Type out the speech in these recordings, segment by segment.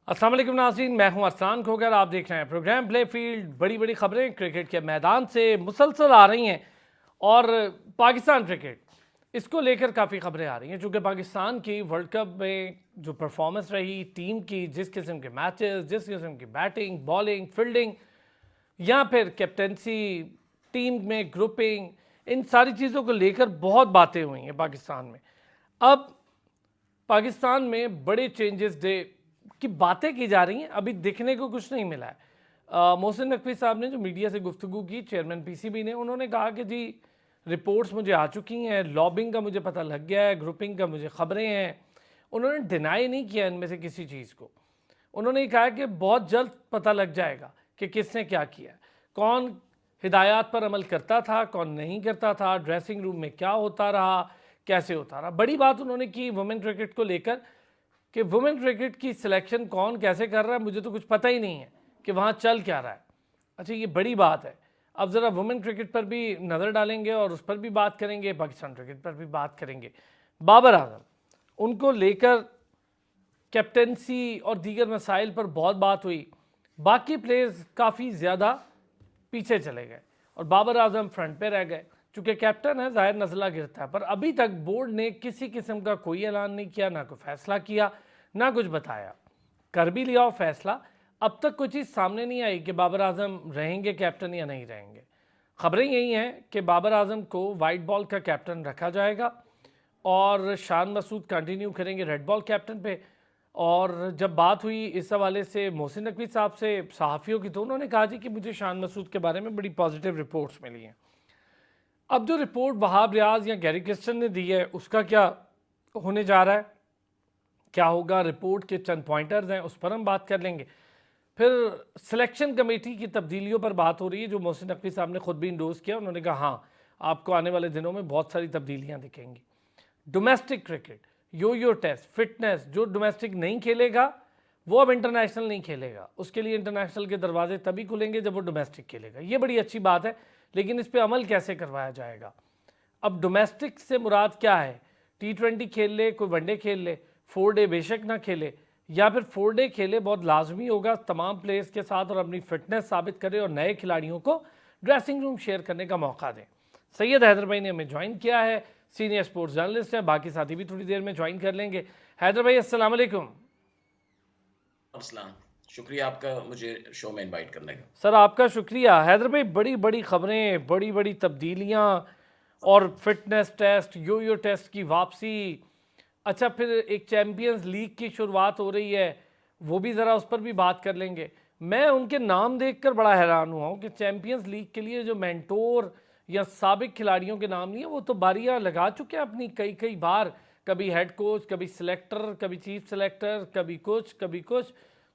अस्सलाम वालेकुम नाज़रीन, मैं हूं अरसान खोगर। आप देख रहे हैं प्रोग्राम प्ले फील्ड। बड़ी बड़ी खबरें क्रिकेट के मैदान से मुसलसल आ रही हैं और पाकिस्तान क्रिकेट इसको लेकर काफ़ी खबरें आ रही हैं, चूँकि पाकिस्तान की वर्ल्ड कप में जो परफॉर्मेंस रही टीम की, जिस किस्म के मैचेस, जिस किस्म की बैटिंग, बॉलिंग, फील्डिंग या फिर कैप्टनसी, टीम में ग्रुपिंग, इन सारी चीज़ों को लेकर बहुत बातें हुई हैं पाकिस्तान में। अब पाकिस्तान में बड़े चेंजेस डे की बातें की जा रही हैं, अभी दिखने को कुछ नहीं मिला है। मोहसिन नकवी साहब ने जो मीडिया से गुफ्तगू की, चेयरमैन पीसीबी ने, उन्होंने कहा कि जी रिपोर्ट्स मुझे आ चुकी हैं, लॉबिंग का मुझे पता लग गया है, ग्रुपिंग का मुझे खबरें हैं। उन्होंने डिनाई नहीं किया इनमें से किसी चीज़ को। उन्होंने ये कहा कि बहुत जल्द पता लग जाएगा कि किसने क्या किया, कौन हिदायत पर अमल करता था, कौन नहीं करता था, ड्रेसिंग रूम में क्या होता रहा, कैसे होता रहा। बड़ी बात उन्होंने की वुमेन क्रिकेट को लेकर कि वुमेन क्रिकेट की सिलेक्शन कौन कैसे कर रहा है, मुझे तो कुछ पता ही नहीं है कि वहाँ चल क्या रहा है। अच्छा, ये बड़ी बात है। अब ज़रा वुमेन क्रिकेट पर भी नज़र डालेंगे और उस पर भी बात करेंगे, पाकिस्तान क्रिकेट पर भी बात करेंगे। बाबर आजम, उनको लेकर कैप्टनसी और दीगर मसाइल पर बहुत बात हुई। बाकी प्लेयर्स काफ़ी ज़्यादा पीछे चले गए और बाबर आजम फ्रंट पे रह गए। चूँकि कैप्टन है, ज़ाहिर नज़ला गिरता है, पर अभी तक बोर्ड ने किसी किस्म का कोई ऐलान नहीं किया, ना कोई फैसला किया, ना कुछ बताया। कर भी लिया हो फैसला, अब तक कोई चीज़ सामने नहीं आई कि बाबर आजम रहेंगे कैप्टन या नहीं रहेंगे। खबरें यही हैं कि बाबर आजम को वाइट बॉल का कैप्टन रखा जाएगा और शान मसूद कंटिन्यू करेंगे रेड बॉल कैप्टन पे। और जब बात हुई इस हवाले से मोहसिन नकवी साहब से सहाफ़ियों की, तो उन्होंने कहा जी कि मुझे शान मसूद के बारे में बड़ी पॉजिटिव रिपोर्ट्स मिली हैं। अब जो रिपोर्ट वहाब रियाज या गैरी क्रिस्टन ने दी है, उसका क्या होने जा रहा है, क्या होगा, रिपोर्ट के चंद पॉइंटर्स हैं, उस पर हम बात कर लेंगे। फिर सिलेक्शन कमेटी की तब्दीलियों पर बात हो रही है, जो मोहसिन नकवी साहब ने खुद भी इंडोज किया। उन्होंने कहा हाँ, आपको आने वाले दिनों में बहुत सारी तब्दीलियाँ दिखेंगी। डोमेस्टिक क्रिकेट, यो टेस्ट, फिटनेस, जो डोमेस्टिक नहीं खेलेगा वो अब इंटरनेशनल नहीं खेलेगा। उसके लिए इंटरनेशनल के दरवाजे तभी खुलेंगे जब वो डोमेस्टिक खेलेगा। ये बड़ी अच्छी बात है, लेकिन इस पर अमल कैसे करवाया जाएगा। अब डोमेस्टिक से मुराद क्या है, T20 खेल ले, कोई वनडे खेल ले, 4 डे बेशक ना खेले, या फिर 4 डे खेले, बहुत लाजमी होगा तमाम प्लेयर्स के साथ, और अपनी फिटनेस साबित करे और नए खिलाड़ियों को ड्रेसिंग रूम शेयर करने का मौका दें। सैयद हैदर भाई ने हमें ज्वाइन किया है, सीनियर स्पोर्ट्स जर्नलिस्ट है, बाकी साथी भी थोड़ी देर में ज्वाइन कर लेंगे। हैदर भाई अस्सलाम वालेकुम। अस्सलाम, शुक्रिया आपका मुझे शो में इनवाइट करने का। सर आपका शुक्रिया। हैदर भाई, बड़ी बड़ी खबरें, बड़ी बड़ी तब्दीलियाँ और फिटनेस टेस्ट, यो टेस्ट की वापसी। अच्छा, फिर एक चैम्पियंस लीग की शुरुआत हो रही है, वो भी ज़रा उस पर भी बात कर लेंगे। मैं उनके नाम देखकर बड़ा हैरान हुआ हूँ कि चैम्पियंस लीग के लिए जो मेंटोर या साबिक खिलाड़ियों के नाम नहीं है, वो तो बारियां लगा चुके हैं अपनी कई कई बार। कभी हेड कोच, कभी सिलेक्टर, कभी चीफ सिलेक्टर, कभी कुछ कभी कुछ।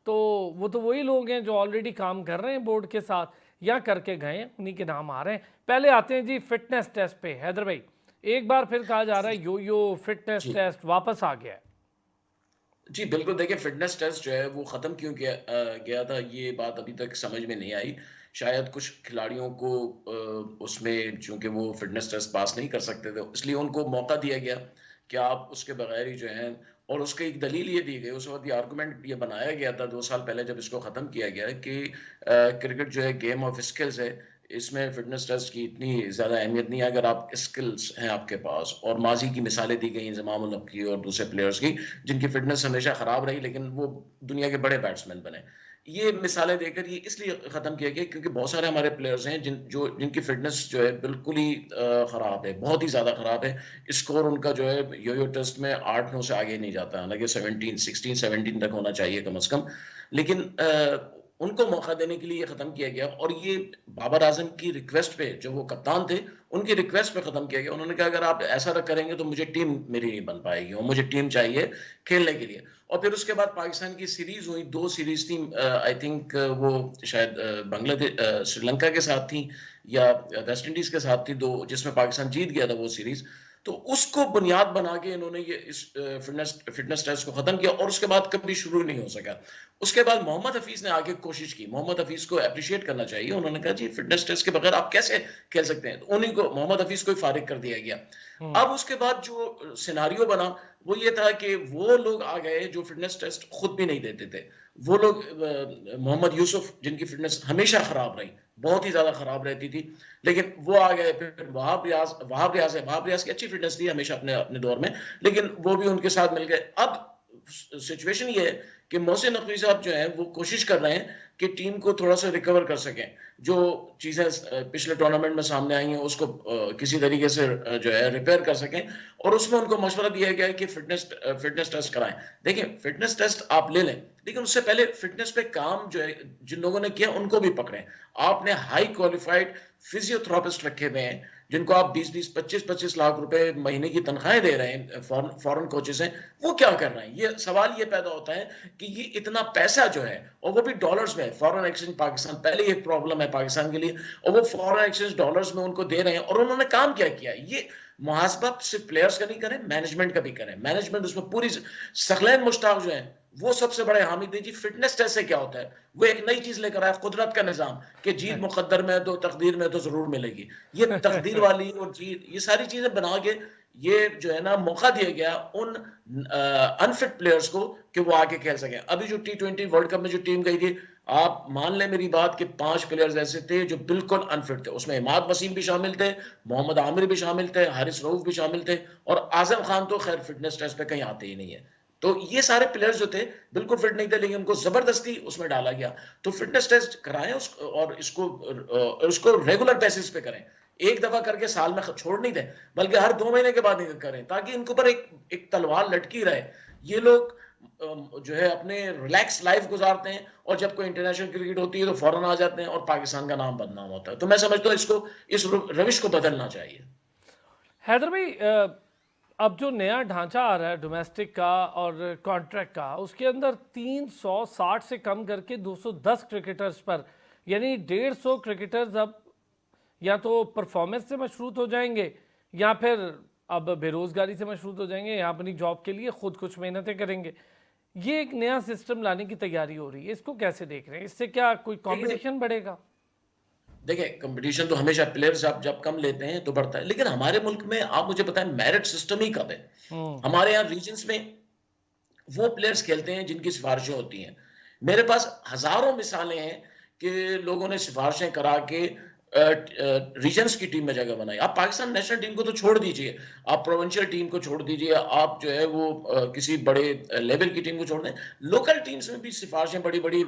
तो वो तो वही लोग हैं जो ऑलरेडी काम कर रहे हैं बोर्ड के साथ या करके गए हैं, उन्हीं के नाम आ रहे हैं। पहले आते हैं जी फिटनेस टेस्ट पे। हैदर भाई, एक बार फिर कहा जा रहा है यो फिटनेस जी टेस्ट वापस आ गया है। जी, बिल्कुल। देखिए, फ़िटनेस टेस्ट जो है वो ख़त्म क्यों किया गया था, ये बात अभी तक समझ में नहीं आई। शायद कुछ खिलाड़ियों को उसमें चूँकि वो फ़िटनेस टेस्ट पास नहीं कर सकते थे, इसलिए उनको मौका दिया गया कि आप उसके बगैर ही जो है। और उसकी एक दलील ये दी गई, उस वक़्त ये आर्गुमेंट ये बनाया गया था 2 साल पहले जब इसको ख़त्म किया गया कि क्रिकेट जो है गेम ऑफ स्किल्स है, इसमें फ़िटनेस टेस्ट की इतनी ज़्यादा अहमियत नहीं है अगर आप स्किल्स हैं आपके पास। और माज़ी की मिसालें दी गई इंज़माम उल हक की और दूसरे प्लेयर्स की, जिनकी फ़िटनेस हमेशा ख़राब रही लेकिन वो दुनिया के बड़े बैट्समैन बने। ये मिसालें देकर ये इसलिए ख़त्म किया गया क्योंकि बहुत सारे हमारे प्लेयर्स हैं जिनकी फ़िटनेस जो है बिल्कुल ही ख़राब है, बहुत ही ज़्यादा ख़राब है। स्कोर उनका जो है यो-यो टेस्ट में 8-9 से आगे नहीं जाता, हालाँकि 17, 16-17 तक होना चाहिए कम से कम। लेकिन उनको मौका देने के लिए ये ख़त्म किया गया और ये बाबर आज़म की रिक्वेस्ट पे, जो वो कप्तान थे, उनकी रिक्वेस्ट पे ख़त्म किया गया। उन्होंने कहा अगर आप ऐसा करेंगे तो मुझे टीम मेरी नहीं बन पाएगी और मुझे टीम चाहिए खेलने के लिए। और फिर उसके बाद पाकिस्तान की सीरीज़ हुई, 2 सीरीज़ थी, आई थिंक वो शायद श्रीलंका के साथ थी या वेस्ट इंडीज़ के साथ थी 2, जिसमें पाकिस्तान जीत गया था वो सीरीज़। तो उसको बुनियाद बना के इन्होंने ये इस फ़िटनेस टेस्ट को ख़त्म किया और उसके बाद कभी शुरू नहीं हो सका। उसके बाद मोहम्मद हफीज ने आगे कोशिश की। मोहम्मद हफीज को एप्रिशिएट करना चाहिए। उन्होंने कहा जी फिटनेस टेस्ट के बगैर आप कैसे खेल सकते हैं, तो उन्हीं को, मोहम्मद हफीज को ही फारिग कर दिया गया। हम्म। अब उसके बाद जो सिनारियो बना वो ये था कि वो लोग आ गए जो फिटनेस टेस्ट खुद भी नहीं देते थे। वो लोग मोहम्मद यूसुफ जिनकी फिटनेस हमेशा खराब रही, बहुत ही ज़्यादा खराब रहती थी, लेकिन वो आ गए। फिर वहाब रियाज की अच्छी फिटनेस थी हमेशा अपने अपने दौर में, लेकिन वो भी उनके साथ मिल गए। अब सिचुएशन ये है कि मोहसिन नकवी साहब जो हैं वो कोशिश कर रहे हैं कि टीम को थोड़ा-सा रिकवर कर सकें। जो चीज़ें पिछले टूर्नामेंट में सामने आई हैं उसको किसी तरीके से जो है रिपेयर कर सकें, और उसमें उनको मशवरा दिया गया है कि फिटनेस टेस्ट कराएँ। देखिए, फिटनेस टेस्ट आप ले लें, लेकिन उससे पहले फिटनेस पे काम जो है जिन लोगों ने किया उनको भी पकड़ें। आपने हाई क्वालिफाइड फिजियोथेरेपिस्ट रखे हुए हैं, जिनको आप 20-20, 25-25 लाख रुपए महीने की तनख्वाहें दे रहे हैं, फॉरेन कोचेस हैं, वो क्या कर रहे हैं? ये सवाल ये पैदा होता है कि ये इतना पैसा जो है, और वो भी डॉलर्स में, फॉरेन एक्सचेंज पाकिस्तान पहले ही एक प्रॉब्लम है पाकिस्तान के लिए, और वो फॉरेन एक्सचेंज डॉलर्स में उनको दे रहे हैं, और उन्होंने काम क्या किया? ये मुहासबा सिर्फ प्लेयर्स का नहीं करें, मैनेजमेंट का भी करें। मैनेजमेंट उसमें पूरी सखलैन मुश्ताक जो है वो सबसे बड़े हामिद हैं जी। फिटनेस टेस्ट से क्या होता है? वो एक नई चीज लेकर आया, कुदरत का निजाम, कि जीत मुकद्दर में है तो तकदीर में तो जरूर मिलेगी। ये तकदीर वाली और जीत, ये सारी चीजें बना के ये जो है ना मौका दिया गया उन अनफिट प्लेयर्स को कि वो आके खेल सके। अभी जो T20 वर्ल्ड कप में जो टीम गई थी, आप मान लें मेरी बात कि 5 प्लेयर्स ऐसे थे जो बिल्कुल अनफिट थे। उसमें इमाद वसीम भी शामिल थे, मोहम्मद आमिर भी शामिल थे, हारिस रऊफ भी शामिल थे, और आजम खान तो खैर फिटनेस टेस्ट पे कहीं आते ही नहीं है। तो ये सारे प्लेयर्स जो थे बिल्कुल फिट नहीं थे, लेकिन उनको जबरदस्ती उसमें डाला गया। तो फिटनेस टेस्ट कराएं और इसको रेगुलर बेसिस पे करें। एक दफा करके साल में छोड़ नहीं दें, बल्कि हर 2 महीने के बाद करें, ताकि इनके ऊपर एक तलवार लटकी रहे। ये लोग जो है अपने रिलैक्स लाइफ गुजारते हैं, और जब कोई इंटरनेशनल क्रिकेट होती है तो फौरन आ जाते हैं और पाकिस्तान का नाम बदनाम होता है। तो मैं समझता हूँ इसको, इस रविश को बदलना चाहिए। हैदर भाई, अब जो नया ढांचा आ रहा है डोमेस्टिक का और कॉन्ट्रैक्ट का, उसके अंदर 360 से कम करके 210 क्रिकेटर्स पर, यानी 150 क्रिकेटर्स अब या तो परफॉर्मेंस से मशरूत हो जाएंगे, या फिर अब बेरोज़गारी से मशरूत हो जाएंगे, या अपनी जॉब के लिए खुद कुछ मेहनतें करेंगे। ये एक नया सिस्टम लाने की तैयारी हो रही है, इसको कैसे देख रहे हैं? इससे क्या कोई कंपटीशन बढ़ेगा? देखिए, कंपटीशन तो हमेशा प्लेयर्स आप जब कम लेते हैं तो बढ़ता है, लेकिन हमारे मुल्क में आप मुझे बताएं मेरिट सिस्टम ही कब है? हम्म। हमारे यहाँ रीजन्स में वो प्लेयर्स खेलते हैं जिनकी सिफारिशें होती हैं। मेरे पास हजारों मिसालें हैं कि लोगों ने सिफारिशें करा के रीजन्स की टीम में जगह बनाई। आप पाकिस्तान नेशनल टीम को तो छोड़ दीजिए, आप प्रोविंशियल टीम को छोड़ दीजिए, आप जो है वो किसी बड़े लेवल की टीम को छोड़ दें, लोकल टीम्स में भी सिफारिशें बड़ी बड़ी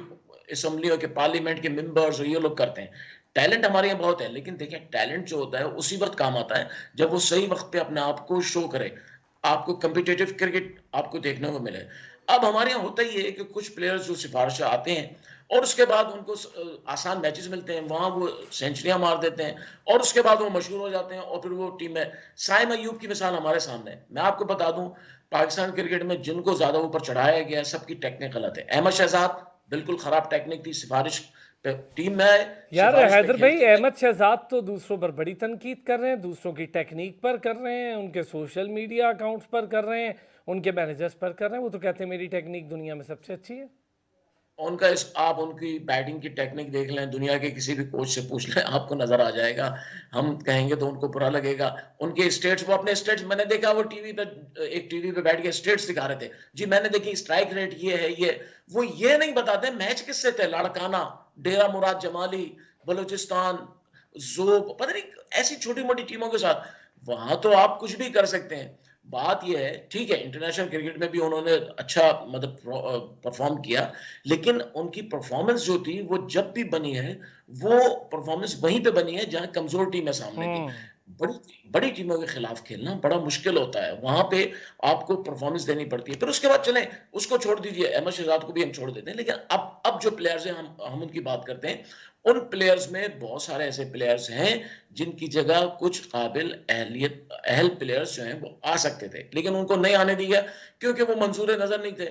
असम्बलियों के, पार्लियामेंट के मेंबर्स और ये लोग करते हैं। टैलेंट हमारे यहाँ बहुत है, लेकिन देखिए टैलेंट जो होता है उसी वक्त काम आता है जब वो सही वक्त पे अपने आप को शो करे, आपको कम्पिटिटिव क्रिकेट आपको देखने को मिले। अब हमारे यहाँ होता ही है कि कुछ प्लेयर्स जो सिफारिश आते हैं और उसके बाद उनको आसान मैचेस मिलते हैं, वहां वो सेंचुरियां मार देते हैं, और उसके बाद वो मशहूर हो जाते हैं, और फिर वो टीम में साइम अयूब की मिसाल हमारे सामने है। मैं आपको बता दूं, पाकिस्तान क्रिकेट में जिनको ज्यादा ऊपर चढ़ाया गया है सबकी टेक्निक गलत है। अहमद शहजाद बिल्कुल खराब टेक्निक थी, सिफारिश पे टीम में आए, यार सिफारिश पे हैदर खेल भाई, के अहमद शहजाद तो दूसरों पर बड़ी तनकीद कर रहे हैं, दूसरों की टेक्निक पर कर रहे हैं, उनके सोशल मीडिया अकाउंट्स पर कर रहे हैं, उनके मैनेजर्स पर कर रहे हैं। वो तो कहते हैं मेरी टेक्निक दुनिया में सबसे अच्छी है। आप उनकी बैटिंग की टेक्निक देख लें, दुनिया के किसी भी कोच से पूछ लें, आपको नजर आ जाएगा। हम कहेंगे तो उनको बुरा लगेगा। उनके स्टेट्स, वो अपने स्टेट्स, मैंने देखा वो टीवी पे, एक टीवी पे बैठ के स्टेट्स दिखा रहे थे जी, मैंने देखी स्ट्राइक रेट ये है, ये वो ये नहीं बताते मैच किससे थे, लाड़काना, डेरा मुराद जमाली, बलूचिस्तान, जोब, पता नहीं ऐसी छोटी मोटी टीमों के साथ। वहां तो आप कुछ भी कर सकते हैं। बात यह है, ठीक है इंटरनेशनल क्रिकेट में भी उन्होंने अच्छा मतलब परफॉर्म किया, लेकिन उनकी परफॉर्मेंस जो थी वो जब भी बनी है, वो परफॉर्मेंस वहीं पे बनी है जहां कमजोर टीम है सामने की। हम्म। बड़ी बड़ी टीमों के खिलाफ खेलना बड़ा मुश्किल होता है, वहां पे आपको परफॉर्मेंस देनी पड़ती है। फिर उसके बाद चलें, उसको छोड़ दीजिए, अहमद शहजाद को भी हम छोड़ देते हैं, लेकिन अब जो प्लेयर्स हैं, हम उनकी बात करते हैं। उन प्लेयर्स में बहुत सारे ऐसे प्लेयर्स हैं जिनकी जगह कुछ काबिल अहल प्लेयर्स जो हैं वो आ सकते थे, लेकिन उनको नहीं आने दिया क्योंकि वो मंसूरे नजर नहीं थे।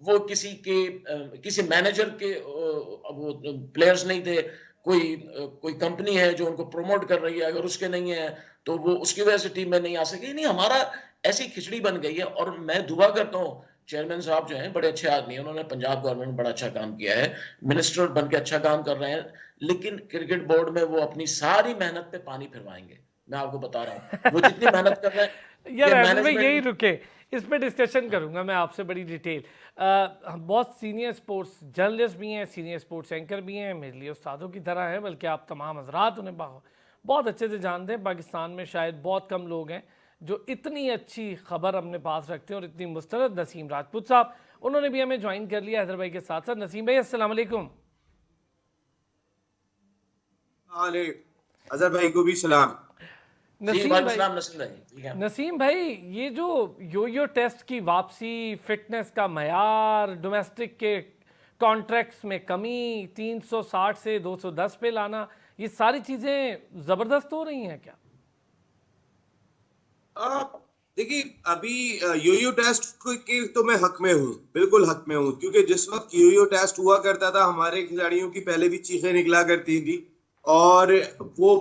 वो किसी मैनेजर के वो प्लेयर्स नहीं थे। कोई कंपनी है जो उनको प्रमोट कर रही है, अगर उसके नहीं है तो वो उसकी वजह से टीम में नहीं आ सके। नहीं, हमारा ऐसी खिचड़ी बन गई है। और मैं दुआ करता हूँ, चेयरमैन साहब जो हैं बड़े अच्छे आदमी हैं, उन्होंने पंजाब गवर्नमेंट में बड़ा अच्छा काम किया है, मिनिस्टर बन के अच्छा काम कर रहे हैं, लेकिन क्रिकेट बोर्ड में वो अपनी सारी मेहनत पे पानी फिरवाएंगे। मैं आपको बता रहा हूँ, वो जितनी मेहनत कर रहे हैं यार ये एंड में यही मैनेजमेंट रुके, इस पे डिस्कशन करूंगा मैं आपसे बड़ी डिटेल। बहुत सीनियर स्पोर्ट्स जर्नलिस्ट भी हैं, सीनियर स्पोर्ट्स एंकर भी हैं, मेरे लिए उस्तादों की तरह हैं, बल्कि आप तमाम हजरात उन्हें बहुत अच्छे से जानते हैं। पाकिस्तान में शायद बहुत कम लोग हैं जो इतनी अच्छी खबर अपने पास रखते हैं और इतनी मुस्तरद। नसीम राजपूत साहब, उन्होंने भी हमें ज्वाइन कर लिया हैदर भाई के साथ साथ। नसीम भाई अस्सलाम वालेकुम। अरे अजहर भाई को भी सलाम। जी नसीम वालेकुम भाई, सलाम नसीम भाई, ठीक है। नसीम भाई, ये जो यो टेस्ट की वापसी, फिटनेस का मयार, डोमेस्टिक के कॉन्ट्रैक्ट्स में कमी, 360 से 210 पे लाना, ये सारी चीज़ें ज़बरदस्त हो रही हैं क्या? देखिए अभी योयो टेस्ट के तो मैं हक में हूँ, बिल्कुल हक में हूँ, क्योंकि जिस वक्त योयो टेस्ट हुआ करता था हमारे खिलाड़ियों की पहले भी चीखें निकला करती थी और वो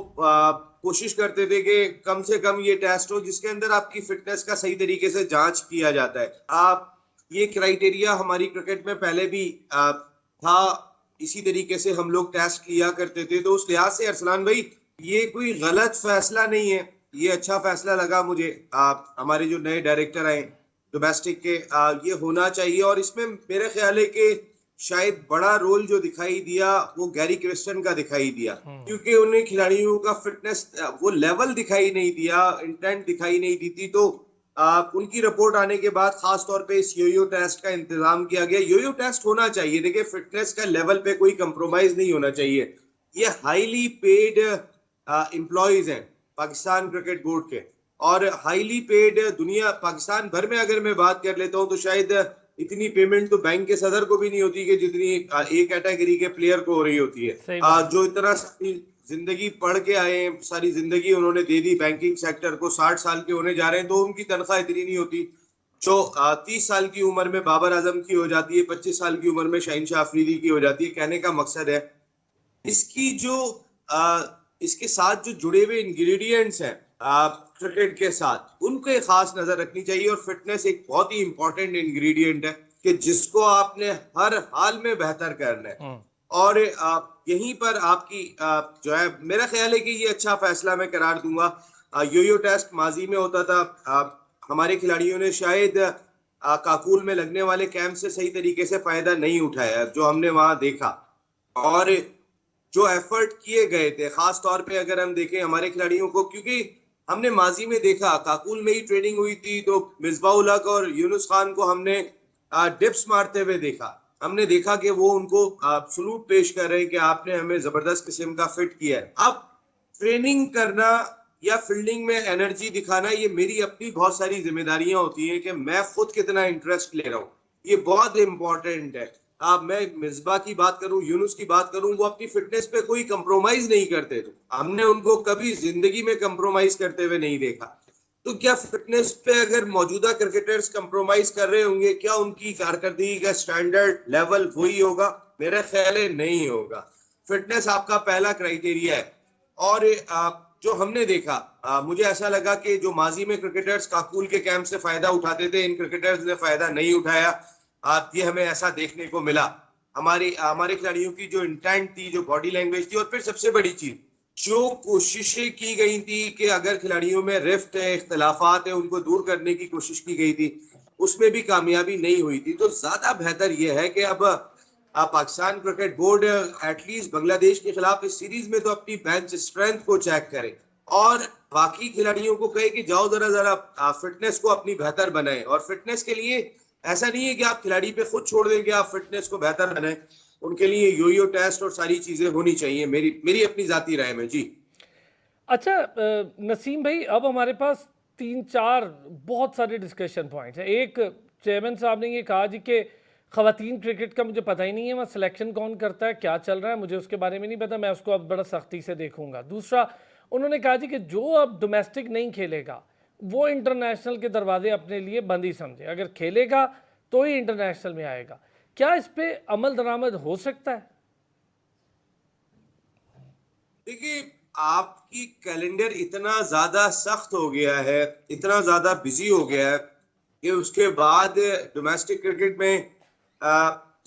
कोशिश करते थे कि कम से कम ये टेस्ट हो जिसके अंदर आपकी फिटनेस का सही तरीके से जांच किया जाता है। आप ये क्राइटेरिया हमारी क्रिकेट में पहले भी था, इसी तरीके से हम लोग टेस्ट किया करते थे। तो उस लिहाज से अरसलान भाई ये कोई गलत फैसला नहीं है, ये अच्छा फैसला लगा मुझे। हमारे जो नए डायरेक्टर आए डोमेस्टिक के, ये होना चाहिए। और इसमें मेरे ख्याल है कि शायद बड़ा रोल जो दिखाई दिया वो गैरी क्रिस्टन का दिखाई दिया, क्योंकि उन्हें खिलाड़ियों का फिटनेस वो लेवल दिखाई नहीं दिया, इंटेंट दिखाई नहीं दी थी। तो उनकी रिपोर्ट आने के बाद खास तौर पे इस योयो टेस्ट का इंतजाम किया गया। योयो टेस्ट होना चाहिए, देखिए फिटनेस का लेवल पे कोई कंप्रोमाइज नहीं होना चाहिए। ये हाईली पेड एम्प्लॉयज हैं पाकिस्तान क्रिकेट बोर्ड के, और हाईली पेड दुनिया पाकिस्तान भर में अगर मैं बात कर लेता हूं तो शायद इतनी पेमेंट तो बैंक के सदर को भी नहीं होती कि जितनी एक कैटेगरी के प्लेयर को हो रही होती है। जो इतना सारी जिंदगी पढ़ के आए, सारी जिंदगी उन्होंने दे दी बैंकिंग सेक्टर को, 60 साल के होने जा रहे हैं तो उनकी तनख्वाह इतनी नहीं होती। जो 30 साल की उम्र में बाबर आजम की हो जाती है, 25 साल की उम्र में शहीनशाह अफरीदी की हो जाती है। कहने का मकसद है इसकी जो इसके साथ जो जुड़े हुए इंग्रेडिएंट्स हैं क्रिकेट के साथ, उनको खास नजर रखनी चाहिए। और फिटनेस एक बहुत ही इंपॉर्टेंट इंग्रेडिएंट है कि जिसको आपने हर हाल में बेहतर करना है। और यहीं पर आपकी जो है, मेरा ख्याल है कि ये अच्छा फैसला मैं करार दूंगा। योयो टेस्ट माजी में होता था, हमारे खिलाड़ियों ने शायद काकुल में लगने वाले कैंप से सही तरीके से फायदा नहीं उठाया जो हमने वहां देखा। और जो एफर्ट किए गए थे, खास तौर पे अगर हम देखें हमारे खिलाड़ियों को, क्योंकि हमने माजी में देखा काकुल में ही ट्रेनिंग हुई थी तो मिसबाह उल हक और यूनुस खान को हमने डिप्स मारते हुए देखा। हमने देखा कि वो उनको सलूट पेश कर रहे हैं कि आपने हमें जबरदस्त किस्म का फिट किया है। अब ट्रेनिंग करना या फील्डिंग में एनर्जी दिखाना, ये मेरी अपनी बहुत सारी जिम्मेदारियां होती हैं कि मैं खुद कितना इंटरेस्ट ले रहा हूँ, ये बहुत इंपॉर्टेंट है। मैं मिसबा की बात करूं, यूनुस की बात करूं, वो अपनी फिटनेस पे कोई कंप्रोमाइज नहीं करते थे। हमने उनको कभी जिंदगी में कंप्रोमाइज करते हुए नहीं देखा। तो क्या फिटनेस पे अगर मौजूदा क्रिकेटर्स कंप्रोमाइज कर रहे होंगे, क्या उनकी कारकर्दगी का स्टैंडर्ड लेवल वही होगा? मेरा ख्याल है नहीं होगा। फिटनेस आपका पहला क्राइटेरिया है। और जो हमने देखा, मुझे ऐसा लगा कि जो माजी में क्रिकेटर्स काकुल के कैंप से फायदा उठाते थे, इन क्रिकेटर्स ने फायदा नहीं उठाया। ये हमें ऐसा देखने को मिला। हमारे खिलाड़ियों की जो इंटेंट थी, जो बॉडी लैंग्वेज थी, और फिर सबसे बड़ी चीज जो कोशिशें की गई थी कि अगर खिलाड़ियों में रिफ्ट है, इख्तलाफात है, उनको दूर करने की कोशिश की गई थी, उसमें भी कामयाबी नहीं हुई थी। तो ज्यादा बेहतर यह है कि अब Pakistan cricket board at least Bangladesh के खिलाफ इस सीरीज में तो अपनी बेंच स्ट्रेंथ को चेक करे और बाकी खिलाड़ियों को कहे कि जाओ जरा फिटनेस को अपनी बेहतर बनाए। और फिटनेस के लिए ऐसा नहीं है कि आप खिलाड़ी पे खुद छोड़ दें कि आप फिटनेस को बेहतर बनाएं, उनके लिए योयो टेस्ट और सारी चीजें होनी चाहिए, मेरी अपनी जाती राय में। जी अच्छा नसीम भाई, अब हमारे पास 3-4 बहुत सारे डिस्कशन पॉइंट्स हैं। एक, चेयरमैन साहब ने ये कहा जी कि ख़वातीन क्रिकेट का मुझे पता ही नहीं है, वहाँ सिलेक्शन कौन करता है, क्या चल रहा है, मुझे उसके बारे में नहीं पता, मैं उसको अब बड़ा सख्ती से देखूंगा। दूसरा, उन्होंने कहा जी कि जो अब डोमेस्टिक नहीं खेलेगा वो इंटरनेशनल के दरवाजे अपने लिए बंद ही समझे, अगर खेलेगा तो ही इंटरनेशनल में आएगा। क्या इस पे अमल दरामद हो सकता है? देखिए, आपकी कैलेंडर इतना ज्यादा सख्त हो गया है, इतना ज्यादा बिजी हो गया है कि उसके बाद डोमेस्टिक क्रिकेट में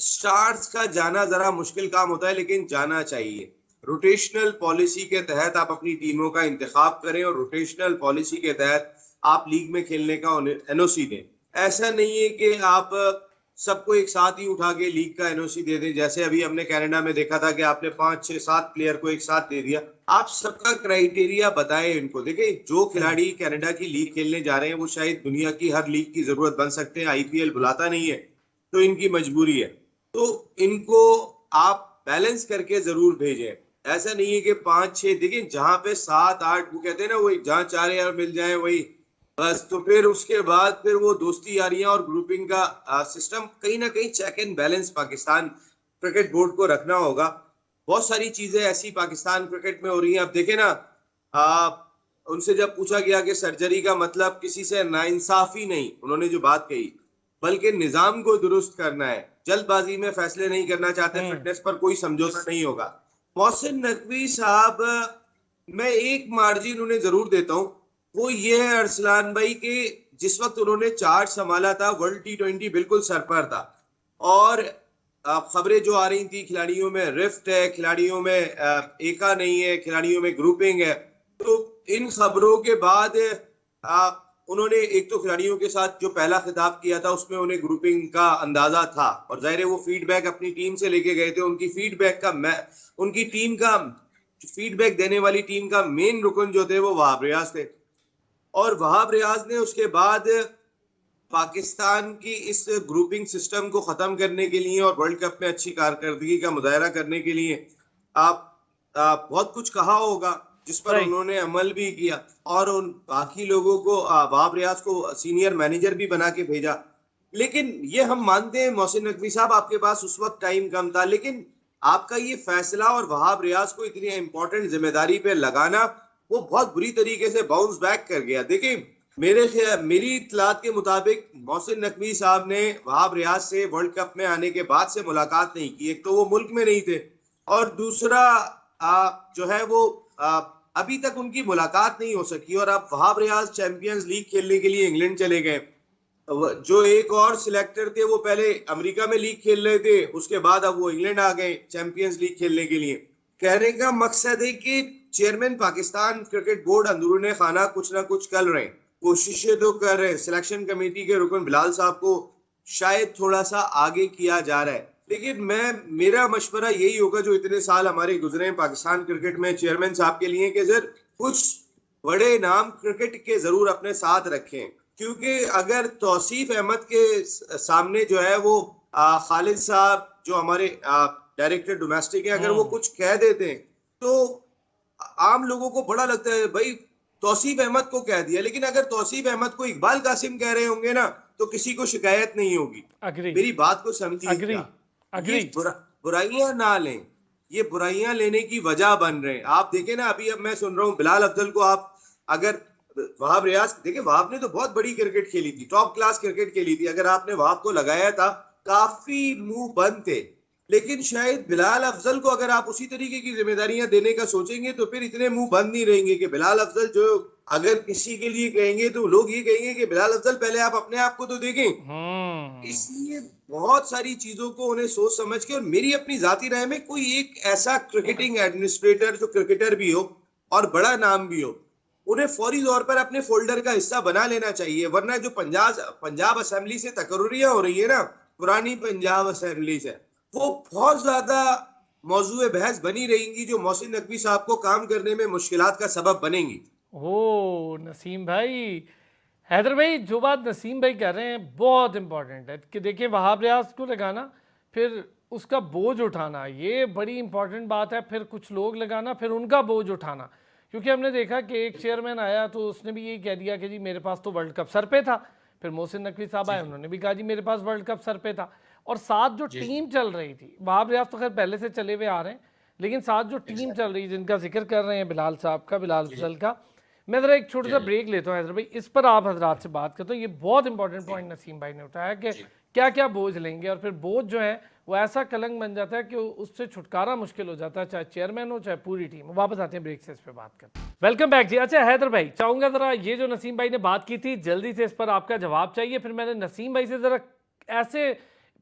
स्टार्स का जाना जरा मुश्किल काम होता है, लेकिन जाना चाहिए। रोटेशनल पॉलिसी के तहत आप अपनी टीमों का इंतखाब करें और रोटेशनल पॉलिसी के तहत आप लीग में खेलने का एनओसी दें। ऐसा नहीं है कि आप सबको एक साथ ही उठा के लीग का एनओसी दे दें, जैसे अभी हमने कनाडा में देखा था कि आपने 5 6 7 प्लेयर को एक साथ दे दिया। आप सबका क्राइटेरिया बताएं इनको। देखिए, जो खिलाड़ी कनाडा की लीग खेलने जा रहे हैं वो शायद दुनिया की हर लीग की जरूरत बन सकते हैं, आईपीएल बुलाता नहीं है तो इनकी मजबूरी है, तो इनको आप बैलेंस करके जरूर भेजें। ऐसा नहीं है कि 5 6, देखिए जहां पे 7 8, वो कहते हैं ना, वही जहां 4 यार मिल जाए वही बस, तो फिर उसके बाद फिर वो दोस्ती यारियां और ग्रुपिंग का सिस्टम कहीं ना कहीं check and balance Pakistan cricket board को रखना होगा। बहुत सारी चीजें ऐसी पाकिस्तान क्रिकेट में हो रही हैं। अब देखे ना, उनसे जब पूछा गया कि सर्जरी का मतलब किसी से नाइंसाफी नहीं, उन्होंने जो बात कही, बल्कि निजाम को दुरुस्त करना है, जल्दबाजी में फैसले नहीं करना चाहते, फिटनेस पर कोई समझौता नहीं होगा। मोहसिन नकवी साहब, मैं एक मार्जिन उन्हें जरूर देता हूँ, वो ये है अरसलान भाई के जिस वक्त उन्होंने चार्ज संभाला था वर्ल्ड T20 बिल्कुल सर पर था, और खबरें जो आ रही थी खिलाड़ियों में रिफ्ट है, खिलाड़ियों में एका नहीं है, खिलाड़ियों में ग्रुपिंग है, तो इन खबरों के बाद उन्होंने एक तो खिलाड़ियों के साथ जो पहला खिताब किया था उसमें उन्हें ग्रुपिंग का अंदाजा था, और जाहिर है वो फीडबैक अपनी टीम से लेके गए थे। उनकी टीम का फीडबैक देने वाली टीम का मेन रुकन जो थे वो वहाब रियाज थे, और वहाब रियाज ने उसके बाद पाकिस्तान की इस ग्रुपिंग सिस्टम को खत्म करने के लिए और वर्ल्ड कप में अच्छी कारकर्दगी का मुजाहरा करने के लिए आप बहुत कुछ कहा होगा, जिस पर उन्होंने अमल भी किया, और उन बाकी लोगों को वहाब रियाज को सीनियर मैनेजर भी बना के भेजा। लेकिन ये हम मानते हैं मोहसिन नकवी साहब, आपके पास उस वक्त टाइम कम था, लेकिन आपका ये फैसला और वहाब रियाज को इतनी इंपॉर्टेंट जिम्मेदारी पे लगाना, वो बहुत बुरी तरीके से बाउंस बैक कर गया। देखिए, मेरी इत्तलात के मुताबिक मोहसिन नकवी साहब ने वहाब रियाज से वर्ल्ड कप में आने के बाद से मुलाकात नहीं की। एक तो वो मुल्क में नहीं थे, और दूसरा जो है वो अभी तक उनकी मुलाकात नहीं हो सकी, और अब वहाब रियाज चैंपियंस लीग खेलने के लिए इंग्लैंड चले गए। जो एक और सिलेक्टर थे वो पहले अमेरिका में लीग खेल रहे थे, उसके बाद अब वो इंग्लैंड आ गए चैंपियंस लीग खेलने के लिए। कहने का मकसद है कि चेयरमैन पाकिस्तान क्रिकेट बोर्ड अंदरूने खाना कुछ ना कुछ कर रहे हैं, कोशिशें तो कर रहे हैं। सिलेक्शन कमेटी के रुकन बिलाल साहब को शायद थोड़ा सा आगे किया जा रहा है, लेकिन मेरा मशवरा यही होगा, जो इतने साल हमारे गुजरे हैं पाकिस्तान क्रिकेट में चेयरमैन साहब के लिए, कि सर कुछ बड़े नाम क्रिकेट के जरूर अपने साथ रखें, क्योंकि अगर तौसीफ अहमद के सामने जो है वो खालिद साहब जो हमारे डायरेक्टर डोमेस्टिक है, अगर वो कुछ कह देते हैं तो आम लोगों को बड़ा लगता है भाई तौसीफ अहमद को कह दिया, लेकिन अगर तौसीफ अहमद को इकबाल कासिम कह रहे होंगे ना तो किसी को शिकायत नहीं होगी। मेरी बात को समझिए, बुराइयां ना लें, ये बुराइयां लेने की वजह बन रहे हैं। आप देखें ना, अभी अब मैं सुन रहा हूँ बिलाल अफजल को, आप अगर वहाब रियाज देखे, वहाब ने तो बहुत बड़ी क्रिकेट खेली थी, टॉप क्लास क्रिकेट खेली थी, अगर आपने वहाब को लगाया था काफी मुंह बंद थे, लेकिन शायद बिलाल अफजल को अगर आप उसी तरीके की जिम्मेदारियां देने का सोचेंगे तो फिर इतने मुंह बंद नहीं रहेंगे कि बिलाल अफजल जो अगर किसी के लिए कहेंगे तो लोग ये कहेंगे कि बिलाल अफजल पहले आप अपने आप को तो देखें। इसलिए बहुत सारी चीजों को उन्हें सोच समझ के, और मेरी अपनी जाती राय में कोई एक ऐसा क्रिकेटिंग एडमिनिस्ट्रेटर जो क्रिकेटर भी हो और बड़ा नाम भी हो, उन्हें फौरी तौर पर अपने फोल्डर का हिस्सा बना लेना चाहिए, वरना जो पंजाब असेंबली से तकर्रुरियां हो रही है ना, पुरानी पंजाब असेंबली से, वो बहुत ज्यादा मौजूए बहस बनी रहेंगी, जो मोहसिन नकवी साहब को काम करने में मुश्किलात का सबब बनेंगी। ओ नसीम भाई, हैदर भाई, जो बात नसीम भाई कह रहे हैं बहुत इंपॉर्टेंट है कि देखिए वहाब रियाज को लगाना, फिर उसका बोझ उठाना, ये बड़ी इंपॉर्टेंट बात है। फिर कुछ लोग लगाना, फिर उनका बोझ उठाना, क्योंकि हमने देखा कि एक चेयरमैन आया तो उसने भी यही कह दिया कि जी मेरे पास तो वर्ल्ड कप सर पे था। फिर मोहसिन नकवी साहब आए, उन्होंने भी कहा जी मेरे पास वर्ल्ड कप सर पे था। और साथ जो टीम चल रही थी, वहाब रियाज तो खैर पहले से चले हुए आ रहे हैं, लेकिन साथ जो टीम चल रही है जिनका जिक्र कर रहे हैं बिलाल साहब का, बिलाल अफजल का, मैं ज़रा एक छोटा सा ब्रेक लेता हूँ हैदर भाई, इस पर आप हजरात से बात करते हो। ये बहुत इंपॉर्टेंट पॉइंट नसीम भाई ने उठाया कि क्या क्या बोझ लेंगे, और फिर बोझ जो है वो ऐसा कलंक बन जाता है कि उससे छुटकारा मुश्किल हो जाता है, चाहे चेयरमैन हो चाहे पूरी टीम। वापस आते हैं ब्रेक से, इस पर बात करते हैं। वेलकम बैक जी। अच्छा हैदर भाई, चाहूँगा ज़रा ये जो नसीम भाई ने बात की थी, जल्दी से इस पर आपका जवाब चाहिए। फिर मैंने नसीम भाई से ज़रा ऐसे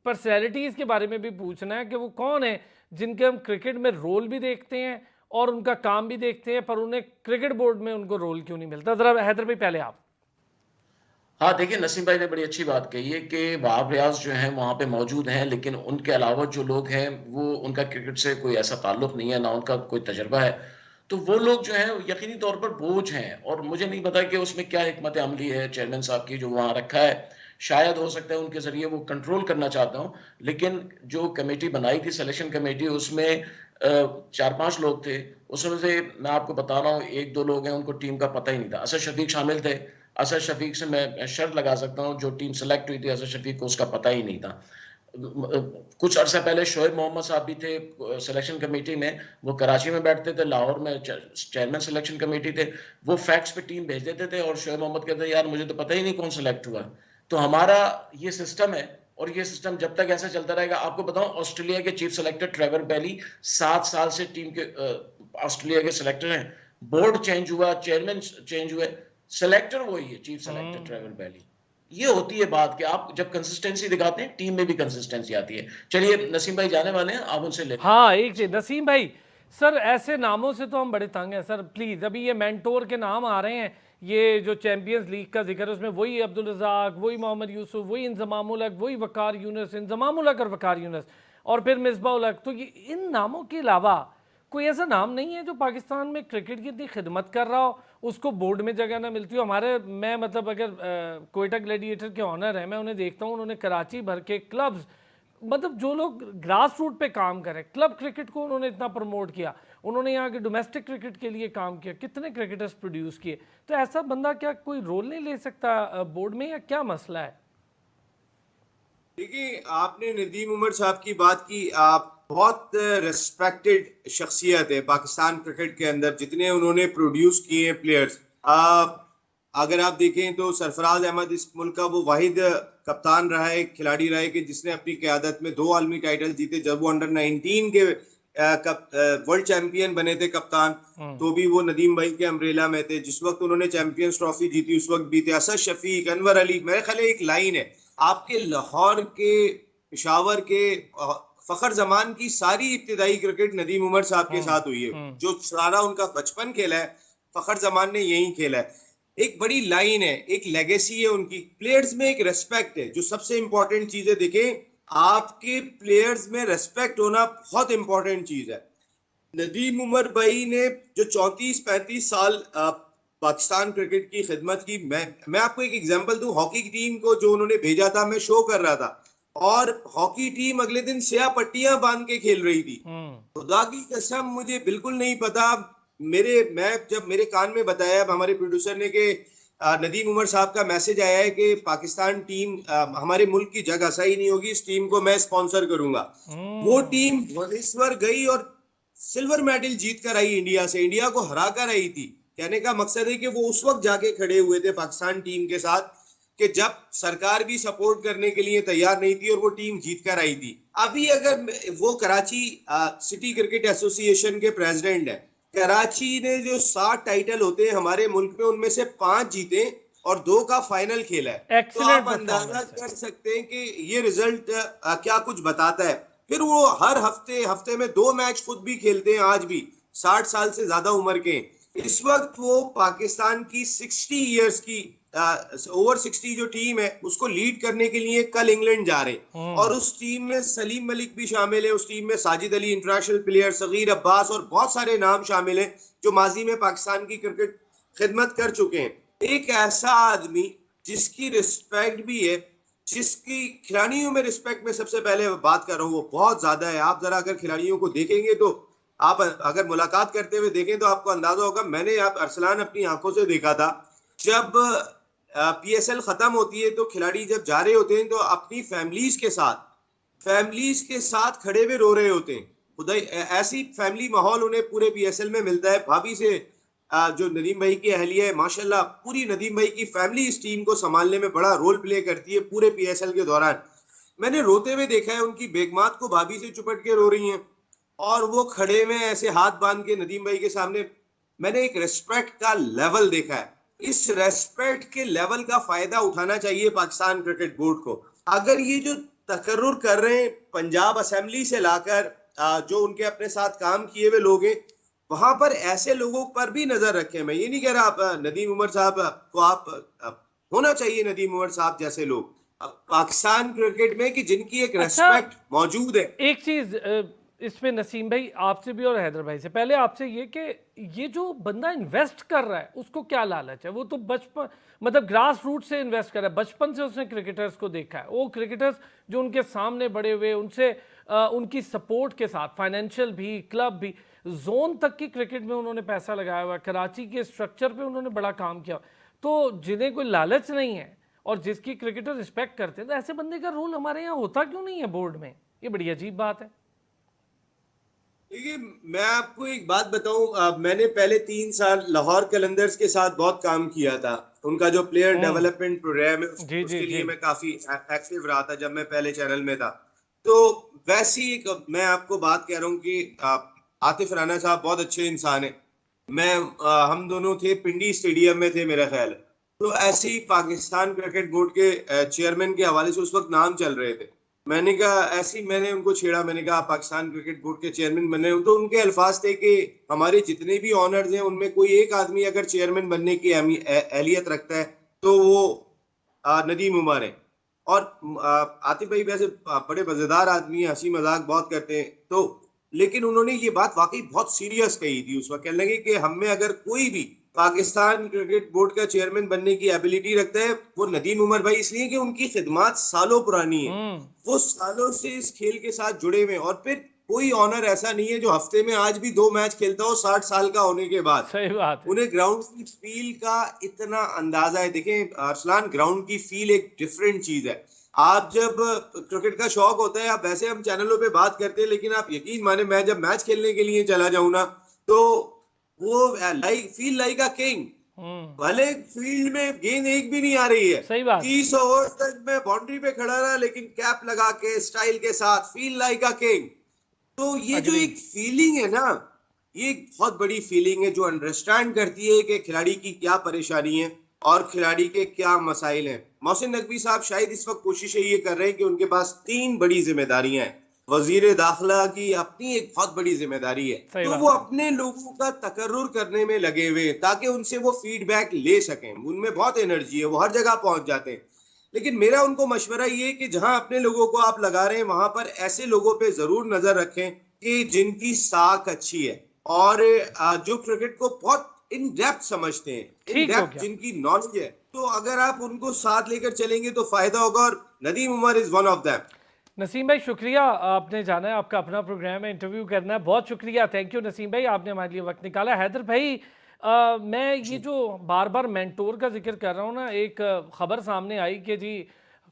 पर्सनैलिटीज़ के बारे में भी पूछना है कि वो कौन है जिनके हम क्रिकेट में रोल भी देखते हैं और उनका काम भी देखते हैं, पर उन्हें क्रिकेट बोर्ड में उनको रोल क्यों नहीं मिलता। ज़रा हैदर भाई पहले आप। हाँ, देखिए नसीम भाई ने बड़ी अच्छी बात कही है कि वहाब रियाज जो हैं वहाँ पे मौजूद हैं, लेकिन उनके अलावा जो लोग हैं वो उनका क्रिकेट से कोई ऐसा ताल्लुक नहीं है, ना उनका कोई तजुर्बा है। तो वो लोग जो हैं यकीनी तौर पर बोझ हैं और मुझे नहीं पता कि उसमें क्या हिकमत अमली है चेयरमैन साहब की जो वहाँ रखा है। शायद हो सकता है उनके ज़रिए वो कंट्रोल करना चाहता हूँ, लेकिन जो कमेटी बनाई थी सिलेक्शन कमेटी उसमें 4-5 लोग थे। उसमें से मैं आपको बता रहा हूँ 1-2 लोग हैं उनको टीम का पता ही नहीं था। असद शफीक शामिल थे। असद शफीक से मैं शर्त लगा सकता हूँ जो टीम सेलेक्ट हुई थी असद शफीक को उसका पता ही नहीं था। कुछ अरसा पहले शोएब मोहम्मद साहब भी थे सिलेक्शन कमेटी में, वो कराची में बैठते थे, लाहौर में चेयरमैन सिलेक्शन कमेटी थे। वो फैक्ट्स पे टीम भेज देते थे और शोएब मोहम्मद कहते यार मुझे तो पता ही नहीं कौन सेलेक्ट हुआ। तो हमारा ये सिस्टम है और ये सिस्टम जब तक ऐसा चलता रहेगा। आपको बताऊं ऑस्ट्रेलिया के चीफ सेलेक्टर ट्रेवर बेली 7 साल से टीम के ऑस्ट्रेलिया के सेलेक्टर हैं। बोर्ड चेंज हुआ, चेयरमैन चेंज हुए, सेलेक्टर वही है, चीफ सेलेक्टर ट्रेवर बेली। ये होती है बात कि आप जब कंसिस्टेंसी दिखाते हैं टीम में भी कंसिस्टेंसी आती है। चलिए नसीम भाई जाने वाले हैं, आप उनसे ले। हाँ एक चीज नसीम भाई, सर ऐसे नामों से तो हम बड़े तंग हैं सर। प्लीज अभी ये मेंटोर के नाम आ रहे हैं, ये जो चैंपियंस लीग का जिक्र है उसमें वही अब्दुल रज़ाक, वही मोहम्मद यूसुफ, वही इंजमाम उल हक, वही वकार यूनुस, इंजमाम उल हक और वकार यूनुस, और फिर मिसबाह उल हक। तो ये इन नामों के अलावा कोई ऐसा नाम नहीं है जो पाकिस्तान में क्रिकेट की इतनी खिदमत कर रहा हो, उसको बोर्ड में जगह ना मिलती हो। हमारे मैं मतलब अगर कोयटा ग्लैडिएटर के ऑनर है, मैं उन्हें देखता हूँ, उन्होंने कराची भर के क्लब्स, मतलब जो लोग ग्रास रूट पे काम करें, क्लब क्रिकेट को उन्होंने इतना प्रमोट किया, उन्होंने यहाँ के डोमेस्टिक क्रिकेट के लिए काम किया, कितने क्रिकेटर्स प्रोड्यूस किए। तो ऐसा बंदा क्या कोई रोल नहीं ले सकता बोर्ड में, या क्या मसला है? देखिए, आपने नदीम उमर साहब की बात की। आप बहुत रिस्पेक्टेड शख्सियत है पाकिस्तान क्रिकेट के अंदर, जितने उन्होंने प्रोड्यूस किए हैं प्लेयर्स। अगर आप देखें तो सरफराज अहमद इस मुल्क का वो वाहिद कप्तान रहा है, खिलाड़ी रहा है कि जिसने अपनी क़यादत में 2 आलमी टाइटल जीते। जब वो अंडर 19 के वर्ल्ड चैंपियन बने थे कप्तान, तो भी वो नदीम भाई के अम्ब्रेला में थे। जिस वक्त उन्होंने चैंपियंस ट्रॉफी जीती उस वक्त भी थे। असद शफीक, अनवर अली, मेरे ख्याल एक लाइन है आपके लाहौर के, पेशावर के, फखर जमान की सारी इब्तिदाई क्रिकेट नदीम उमर साहब के साथ हुई है। जो सारा उनका बचपन खेला है फखर जमान ने यही खेला है। एक बड़ी लाइन है, एक लेगेसी है उनकी। प्लेयर्स में एक रेस्पेक्ट है, जो सबसे इंपॉर्टेंट चीज है। देखें, आपके प्लेयर्स में रेस्पेक्ट होना बहुत इंपॉर्टेंट चीज है। नदीम उमर भाई ने जो 34-35 साल पाकिस्तान क्रिकेट की खिदमत की। मैं आपको एक एग्जांपल दूं, हॉकी की टीम को जो उन्होंने भेजा था, मैं शो कर रहा था और हॉकी टीम अगले दिन स्याह पट्टियां बांध के खेल रही थी। खुदा की कसम मुझे बिल्कुल नहीं पता। जब मेरे कान में बताया हमारे प्रोड्यूसर ने कि नदीम उमर साहब का मैसेज आया है कि पाकिस्तान टीम हमारे मुल्क की जगह सही नहीं होगी, इस टीम को मैं स्पॉन्सर करूंगा। वो टीम भुवनेश्वर गई और सिल्वर मेडल जीत कर आई इंडिया से, इंडिया को हरा कर आई थी। कहने का मकसद है कि वो उस वक्त जाके खड़े हुए थे पाकिस्तान टीम के साथ कि जब सरकार भी सपोर्ट करने के लिए तैयार नहीं थी और वो टीम जीत कर आई थी। अभी अगर वो कराची सिटी क्रिकेट एसोसिएशन के प्रेसिडेंट है, कराची ने जो 60 टाइटल होते हैं हमारे मुल्क में, उनमें से 5 जीते और 2 का फाइनल खेला है। तो आप अंदाजा कर सकते हैं कि ये रिजल्ट क्या कुछ बताता है। फिर वो हर हफ्ते में 2 मैच खुद भी खेलते हैं, आज भी 60 साल से ज्यादा उम्र के। इस वक्त वो पाकिस्तान की 60 इयर्स की ओवर 60 जो टीम है उसको लीड करने के लिए कल इंग्लैंड जा रहे हैं। और उस टीम में सलीम मलिक भी शामिल है, उस टीम में साजिद अली इंटरनेशनल प्लेयर, सगीर अब्बास और बहुत सारे नाम शामिल हैं जो माजी में पाकिस्तान की क्रिकेट खिदमत कर चुके हैं। एक ऐसा आदमी जिसकी रिस्पेक्ट भी है, जिसकी खिलाड़ियों में रिस्पेक्ट में सबसे पहले बात कर रहा हूँ वो बहुत ज्यादा है। आप जरा अगर खिलाड़ियों को देखेंगे तो, आप अगर मुलाकात करते हुए देखें तो आपको अंदाजा होगा। मैंने अरसलान अपनी आंखों से देखा था, जब पीएसएल खत्म होती है तो खिलाड़ी जब जा रहे होते हैं तो अपनी फैमिलीज के साथ खड़े हुए रो रहे होते हैं। खुदा ऐसी फैमिली माहौल उन्हें पूरे पीएसएल में मिलता है। भाभी से जो नदीम भाई की अहलिया है, माशाल्लाह पूरी नदीम भाई की फैमिली इस टीम को संभालने में बड़ा रोल प्ले करती है पूरे पीएसएल के दौरान। मैंने रोते हुए देखा है, उनकी बेगमात को भाभी से चुपट के रो रही हैं और वो खड़े में ऐसे हाथ बांध के नदीम भाई के सामने। मैंने एक रेस्पेक्ट का लेवल देखा है। इस रेस्पेक्ट के लेवल का फायदा उठाना चाहिए पाकिस्तान क्रिकेट बोर्ड को। अगर ये जो तकर्रुर कर रहे हैं पंजाब असेंबली से लाकर, जो उनके अपने साथ काम किए हुए लोग हैं, वहां पर ऐसे लोगों पर भी नजर रखें। मैं ये नहीं कह रहा आप नदीम उमर साहब को आप होना चाहिए नदीम उमर साहब जैसे लोग अब पाकिस्तान क्रिकेट में कि जिनकी एक अच्छा, रेस्पेक्ट मौजूद है। एक चीज इसमें नसीम भाई आपसे भी और हैदर भाई से पहले आपसे ये कि ये जो बंदा इन्वेस्ट कर रहा है उसको क्या लालच है? वो तो बचपन मतलब ग्रास रूट से इन्वेस्ट कर रहा है, बचपन से उसने क्रिकेटर्स को देखा है, वो क्रिकेटर्स जो उनके सामने बड़े हुए उनसे उनकी सपोर्ट के साथ फाइनेंशियल भी, क्लब भी, जोन तक की क्रिकेट में उन्होंने पैसा लगाया हुआ है, कराची के स्ट्रक्चर पे उन्होंने बड़ा काम किया। तो जिन्हें कोई लालच नहीं है और जिसकी क्रिकेटर रिस्पेक्ट करते हैं, तो ऐसे बंदे का रोल हमारे यहाँ होता क्यों नहीं है बोर्ड में? ये बड़ी अजीब बात है। देखिए मैं आपको एक बात बताऊं, मैंने पहले 3 साल लाहौर कलंदर्स के साथ बहुत काम किया था। उनका जो प्लेयर डेवलपमेंट प्रोग्राम है जी उसके जी लिए जी। मैं काफी एक्टिव रहा था जब मैं पहले चैनल में था। तो वैसी एक मैं आपको बात कह रहा हूँ कि आतिफ राना साहब बहुत अच्छे इंसान है। हम दोनों थे पिंडी स्टेडियम में थे मेरा ख्याल है। तो ऐसे ही पाकिस्तान क्रिकेट बोर्ड के चेयरमैन के हवाले से उस वक्त नाम चल रहे थे। मैंने कहा ऐसे ही मैंने उनको छेड़ा, मैंने कहा पाकिस्तान क्रिकेट बोर्ड के चेयरमैन बने हो। तो उनके अल्फाज थे कि हमारे जितने भी ऑनर्स हैं उनमें कोई एक आदमी अगर चेयरमैन बनने की अहलियत रखता है तो वो नदीम उमर है। और आतिफ भाई वैसे बड़े मजेदार आदमी हैं, हंसी मजाक बहुत करते हैं। तो लेकिन उन्होंने ये बात वाकई बहुत सीरियस कही थी उस वक्त, कहने लगे कि हम में अगर कोई भी पाकिस्तान क्रिकेट बोर्ड का चेयरमैन बनने की एबिलिटी रखता है वो नदीम उमर भाई, इसलिए कि उनकी खिदमत सालों पुरानी है, वो सालों से इस खेल के साथ जुड़े हुए हैं। और फिर कोई ऑनर ऐसा नहीं है जो हफ्ते में आज भी 2 मैच खेलता हो 60 साल का होने के बाद। सही बात है। उन्हें ग्राउंड की फील का इतना अंदाजा है। देखें अरसलान, ग्राउंड की फील एक डिफरेंट चीज है। आप जब क्रिकेट का शौक होता है, आप वैसे हम चैनलों पे बात करते हैं, लेकिन आप यकीन माने मैं जब मैच खेलने के लिए चला जाऊं ना तो वो फील लाइक अ किंग। भले फील्ड में गेंद एक भी नहीं आ रही है, सही बात। 30 ओवर तक मैं बाउंड्री पे खड़ा रहा, लेकिन कैप लगा के स्टाइल के साथ फील लाइक अ किंग। तो ये जो एक फीलिंग है ना, ये एक बहुत बड़ी फीलिंग है जो अंडरस्टैंड करती है कि खिलाड़ी की क्या परेशानी है और खिलाड़ी के क्या मसाइल हैं। मोहसिन नकवी साहब शायद इस वक्त कोशिशें ये कर रहे हैं कि उनके पास 3 बड़ी जिम्मेदारियां हैं। वजीर दाखिला की अपनी एक बहुत बड़ी जिम्मेदारी है, तो वो अपने लोगों का तकर्रुर करने में लगे हुए ताकि उनसे वो फीडबैक ले सकें। उनमें बहुत एनर्जी है, वो हर जगह पहुंच जाते हैं। लेकिन मेरा उनको मशवरा ये कि जहां अपने लोगों को आप लगा रहे हैं वहां पर ऐसे लोगों पे जरूर नजर रखें कि जिनकी साख अच्छी है और जो क्रिकेट को बहुत इन डेप्थ समझते हैं, इन डेप्थ जिनकी नॉलेज है। तो अगर आप उनको साथ लेकर चलेंगे तो फायदा होगा, और Nadeem Umar is one of them. Naseem भाई शुक्रिया, आपने जाना है, आपका अपना प्रोग्राम है, इंटरव्यू करना है, बहुत शुक्रिया, थैंक यू नसीम भाई, आपने हमारे लिए वक्त निकाला। हैदर भाई मैं ये जो बार बार मेंटोर का जिक्र कर रहा हूँ ना, एक खबर सामने आई कि जी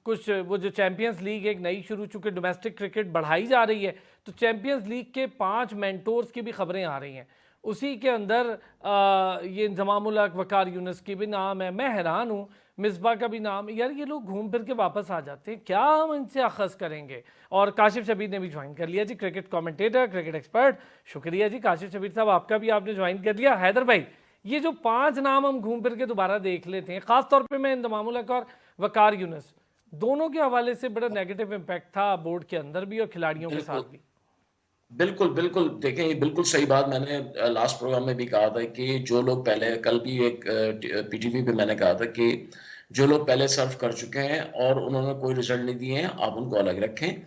कुछ वो जो चैंपियंस लीग एक नई शुरू, चूँकि डोमेस्टिक क्रिकेट बढ़ाई जा रही है तो चैंपियंस लीग के 5 मेंटोर्स की भी खबरें आ रही हैं। उसी के अंदर ये इंजमामुल हक, वकार यूनुस की भी नाम है। मैं हैरान हूँ, मिसबा का भी नाम। यार ये लोग घूम फिर के वापस आ जाते हैं, क्या हम इनसे अखज़ करेंगे? और काशिफ शबीर ने भी ज्वाइन कर लिया जी, क्रिकेट कमेंटेटर, क्रिकेट एक्सपर्ट। शुक्रिया जी काशिफ शबीर साहब, आपका भी आपने ज्वाइन कर लिया। हैदर भाई, ये जो 5 नाम हम घूम फिर के दोबारा देख लेते हैं, ख़ासतौर पर मैं इंजमामुल हक और वकार यूनुस दोनों के हवाले से बड़ा नेगेटिव इम्पैक्ट था बोर्ड के अंदर भी और खिलाड़ियों के साथ भी। बिल्कुल बिल्कुल, देखें ये बिल्कुल सही बात मैंने लास्ट प्रोग्राम में भी कहा था कि जो लोग पहले, कल भी एक पीटीवी पे मैंने कहा था कि जो लोग पहले सर्व कर चुके हैं और उन्होंने कोई रिजल्ट नहीं दिए हैं, आप उनको अलग रखें।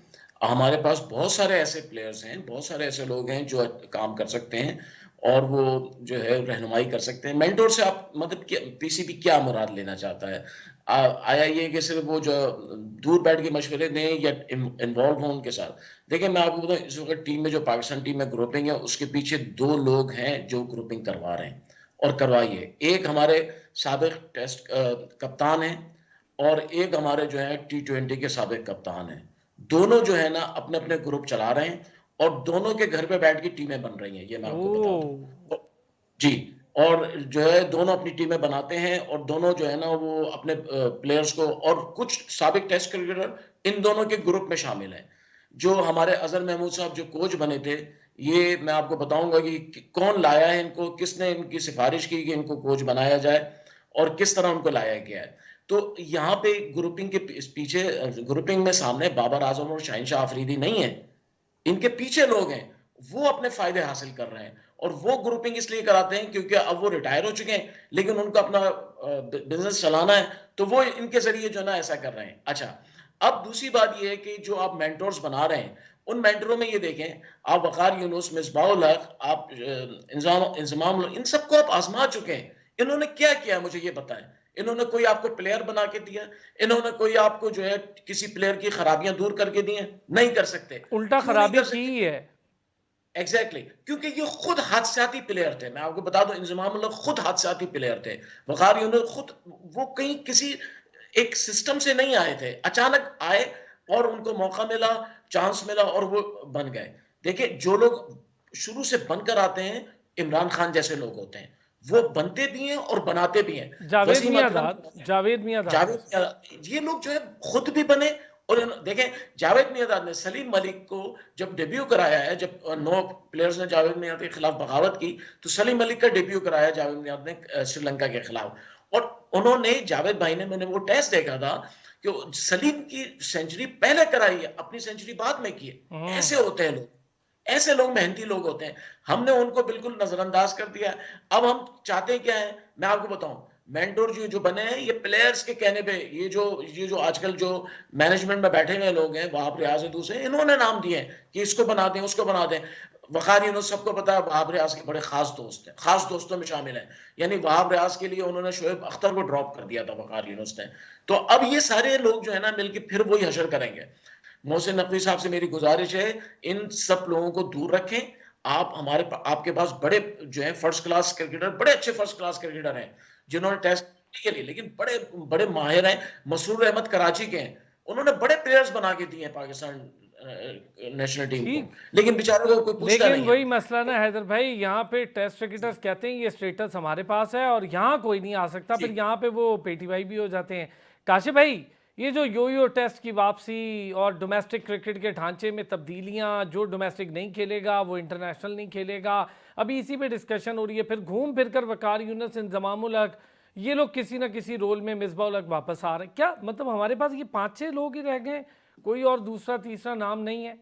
हमारे पास बहुत सारे ऐसे प्लेयर्स हैं, बहुत सारे ऐसे लोग हैं जो काम कर सकते हैं और वो जो है रहनुमाई कर सकते हैं। मेंटोर से आप मतलब पीसीबी क्या मुराद लेना चाहता है? आया ये कि सिर्फ वो जो दूर बैठ के मशवरे दें या इन्वॉल्व हों उनके साथ? देखिए मैं आपको बताऊं, इस वक्त टीम में जो पाकिस्तान टीम में ग्रुपिंग है उसके पीछे 2 लोग हैं जो ग्रुपिंग करवा रहे हैं और करवाइए। एक हमारे साबिक टेस्ट कप्तान है और एक हमारे जो है T20 के साबिक कप्तान है। दोनों जो है ना अपने अपने ग्रुप चला रहे हैं और दोनों के घर पे बैठ के टीमें बन रही हैं, ये मैं आपको बता दूं जी। और जो है दोनों अपनी टीमें बनाते हैं और दोनों जो है ना वो अपने प्लेयर्स को, और कुछ साबिक टेस्ट क्रिकेटर इन दोनों के ग्रुप में शामिल हैं। जो हमारे अजहर महमूद साहब जो कोच बने थे, ये मैं आपको बताऊंगा कि कौन लाया है इनको, किसने इनकी सिफारिश की कि इनको कोच बनाया जाए और किस तरह उनको लाया गया है। तो यहाँ पे ग्रुपिंग के पीछे, ग्रुपिंग में सामने बाबर आजम और शाहिन शाह अफरीदी नहीं है, इनके पीछे लोग हैं। वो अपने फायदे हासिल कर रहे हैं और वो ग्रुपिंग इसलिए कराते हैं क्योंकि अब वो रिटायर हो चुके हैं, लेकिन उनको अपना बिजनेस चलाना है, तो वो इनके जरिए जो है ना ऐसा कर रहे हैं। अच्छा, अब दूसरी बात ये है कि जो आप मेंटोर्स बना रहे हैं, उन मेंटरों में ये देखें, आप वकार यूनुस, मिसबाहुल हक, आप इंजमाम, इन सबको आप आजमा चुके हैं। इन्होंने क्या किया मुझे ये बताएं। इन्होंने कोई आपको प्लेयर बना के दिया? इन्होंने कोई आपको जो है किसी प्लेयर की खराबियां दूर करके दी हैं? नहीं कर सकते। उल्टा क्यों नहीं खराबी कर की सकते? ही है। एग्जैक्टली क्योंकि ये खुद हादसाती प्लेयर थे। मैं आपको बता दूं, इंजमाम लोग खुद हादसाती प्लेयर थे। वकार यूनुस खुद, वो कहीं किसी एक सिस्टम से नहीं आए थे, अचानक आए और उनको मौका मिला, चांस मिला और वो बन गए। देखिए, जो लोग शुरू से बनकर आते हैं, इमरान खान जैसे लोग होते हैं, वो बनते भी हैं और बनाते भी हैं। जावेद वसीम अकरम, मियांदाद, जावेद मियांदाद जावेद, ये लोग जो है खुद भी बने और देखें, जावेद मियांदाद ने सलीम मलिक को जब डेब्यू कराया है, जब 9 प्लेयर्स ने जावेद मियांदाद के खिलाफ बगावत की, तो सलीम मलिक का डेब्यू कराया जावेद मियांदाद ने श्रीलंका के खिलाफ। और उन्होंने, जावेद भाई ने, मैंने वो टेस्ट देखा था कि सलीम की सेंचुरी पहले कराई है, अपनी सेंचुरी बाद में की है। ऐसे होते हैं लोग, ऐसे लोग मेहनती लोग होते हैं। हमने उनको बिल्कुल नजरअंदाज कर दिया है। अब हम चाहते क्या है, मैं आपको बताऊं, मेंटोर जो बने हैं, ये प्लेयर्स के कहने पे, ये जो आजकल जो मैनेजमेंट में बैठे हुए लोग हैं, वहाब रियाज दूसरे, इन्होंने नाम दिए हैं कि इसको बना दें, उसको बना दें। वकार यूनुस, सबको पता है, वहाब रियाज के बड़े खास दोस्त हैं, खास दोस्तों में शामिल हैं। यानी वहाब रियाज के लिए उन्होंने शोएब अख्तर को ड्रॉप कर दिया था वकार यूनुस ने। तो अब ये सारे लोग जो है ना मिलकर फिर वही हशर करेंगे। मोहसिन नकवी साहब से मेरी गुजारिश है, इन सब लोगों को दूर रखें। आपके पास बड़े जो है फर्स्ट क्लास क्रिकेटर, बड़े अच्छे फर्स्ट क्लास क्रिकेटर हैं, जिन्होंने टेस्ट के लिए, लेकिन बड़े बड़े माहिर हैं। मसरूर अहमद कराची के हैं, उन्होंने बड़े प्लेयर्स बना के दिए हैं पाकिस्तान नेशनल टीम को, ठीक, लेकिन बेचारों को कोई पूछता लेकिन नहीं वही है। मसला ना हैदर भाई, यहाँ पे टेस्ट क्रिकेटर्स कहते हैं ये स्टेटस हमारे पास है और यहाँ कोई नहीं आ सकता, फिर जी यहाँ पे वो पेटी भाई भी हो जाते हैं। काशिफ भाई, ये जो यो टेस्ट की वापसी और डोमेस्टिक क्रिकेट के ढांचे में तब्दीलियाँ, जो डोमेस्टिक नहीं खेलेगा वो इंटरनेशनल नहीं खेलेगा, अभी इसी पे डिस्कशन हो रही है। फिर घूम फिर कर वकार यूनुस, इंजमामुल हक, ये लोग किसी ना किसी रोल में, मिसबाहुल हक वापस आ रहे हैं। क्या मतलब हमारे पास ये 5-6 लोग ही रह गए, कोई और दूसरा तीसरा नाम नहीं है?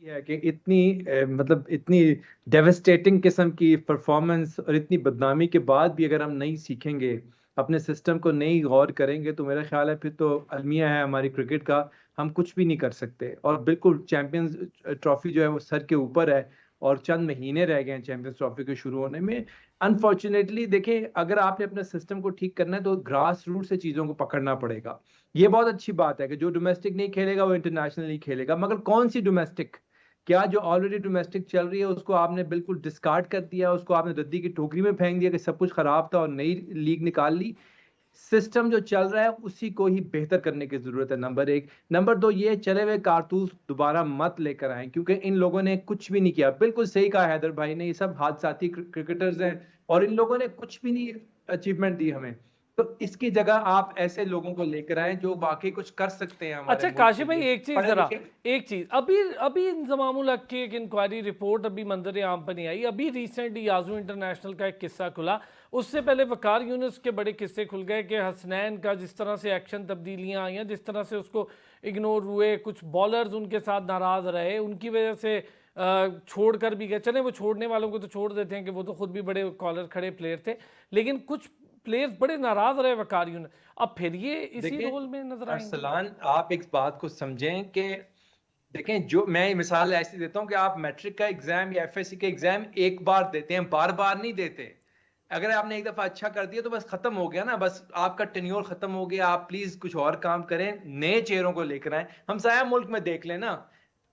ये है कि इतनी मतलब इतनी डेवस्टेटिंग किस्म की परफॉर्मेंस और इतनी बदनामी के बाद भी अगर हम नहीं सीखेंगे, अपने सिस्टम को नहीं गौर करेंगे, तो मेरा ख्याल है फिर तो अलमिया है हमारी क्रिकेट का, हम कुछ भी नहीं कर सकते। और बिल्कुल चैंपियंस ट्रॉफी जो है वो सर के ऊपर है और चंद महीने रह गए हैं चैंपियंस ट्रॉफी के शुरू होने में। अनफॉर्चुनेटली देखें, अगर आपने अपने सिस्टम को ठीक करना है तो ग्रास रूट से चीज़ों को पकड़ना पड़ेगा। ये बहुत अच्छी बात है कि जो डोमेस्टिक नहीं खेलेगा वो इंटरनेशनल नहीं खेलेगा, मगर कौन सी डोमेस्टिक? क्या जो ऑलरेडी डोमेस्टिक चल रही है उसको आपने बिल्कुल डिस्कार्ड कर दिया, उसको आपने रद्दी की टोकरी में फेंक दिया कि सब कुछ खराब था और नई लीग निकाल ली? सिस्टम जो चल रहा है उसी को ही बेहतर करने की जरूरत है, नंबर एक। नंबर दो, ये चले हुए कारतूस दोबारा मत लेकर आए, क्योंकि इन लोगों ने कुछ भी नहीं किया। बिल्कुल सही कहा हैदर भाई ने, ये सब हादसाती क्रिकेटर्स हैं और इन लोगों ने कुछ भी नहीं अचीवमेंट दी हमें। तो इसकी जगह आप ऐसे लोगों को लेकर आए जो वाकई कुछ कर सकते हैं हमारे अच्छा मुल्क काशिफ के भाई, लिए। एक चीज पढ़े जरा, लिखे- एक चीज, अभी अभी इंजमामुल हक की एक इंक्वायरी रिपोर्ट अभी मंजर आम पर नहीं आई। अभी रिसेंटली याजू इंटरनेशनल का एक किस्सा खुला, उससे पहले वकार यूनुस के बड़े किस्से खुल गए कि हसनैन का जिस तरह से एक्शन तब्दीलियां आई हैं, जिस तरह से उसको इग्नोर हुए, कुछ बॉलर्स उनके साथ नाराज रहे, उनकी वजह से छोड़ कर भी गए। चले वो छोड़ने वालों को तो छोड़ देते हैं कि वो तो खुद भी बड़े कॉलर खड़े प्लेयर थे, लेकिन कुछ प्लेयर्स बड़े नाराज रहे वकार यूनुस। अब फिर ये इसी देखिए रोल में नजर आएंगे। अरसलान, आप एक बात को समझें कि देखें, जो मैं मिसाल ऐसी देता हूं कि आप मैट्रिक का एग्जाम या एफएससी का एग्जाम एक बार देते हैं, बार बार नहीं देते। अगर आपने एक दफा अच्छा कर दिया तो बस खत्म हो गया ना, बस आपका टेन्योर खत्म हो गया। आप प्लीज कुछ और काम करें, नए चेहरों को लेकर आए। हम साया मुल्क में देख लेना,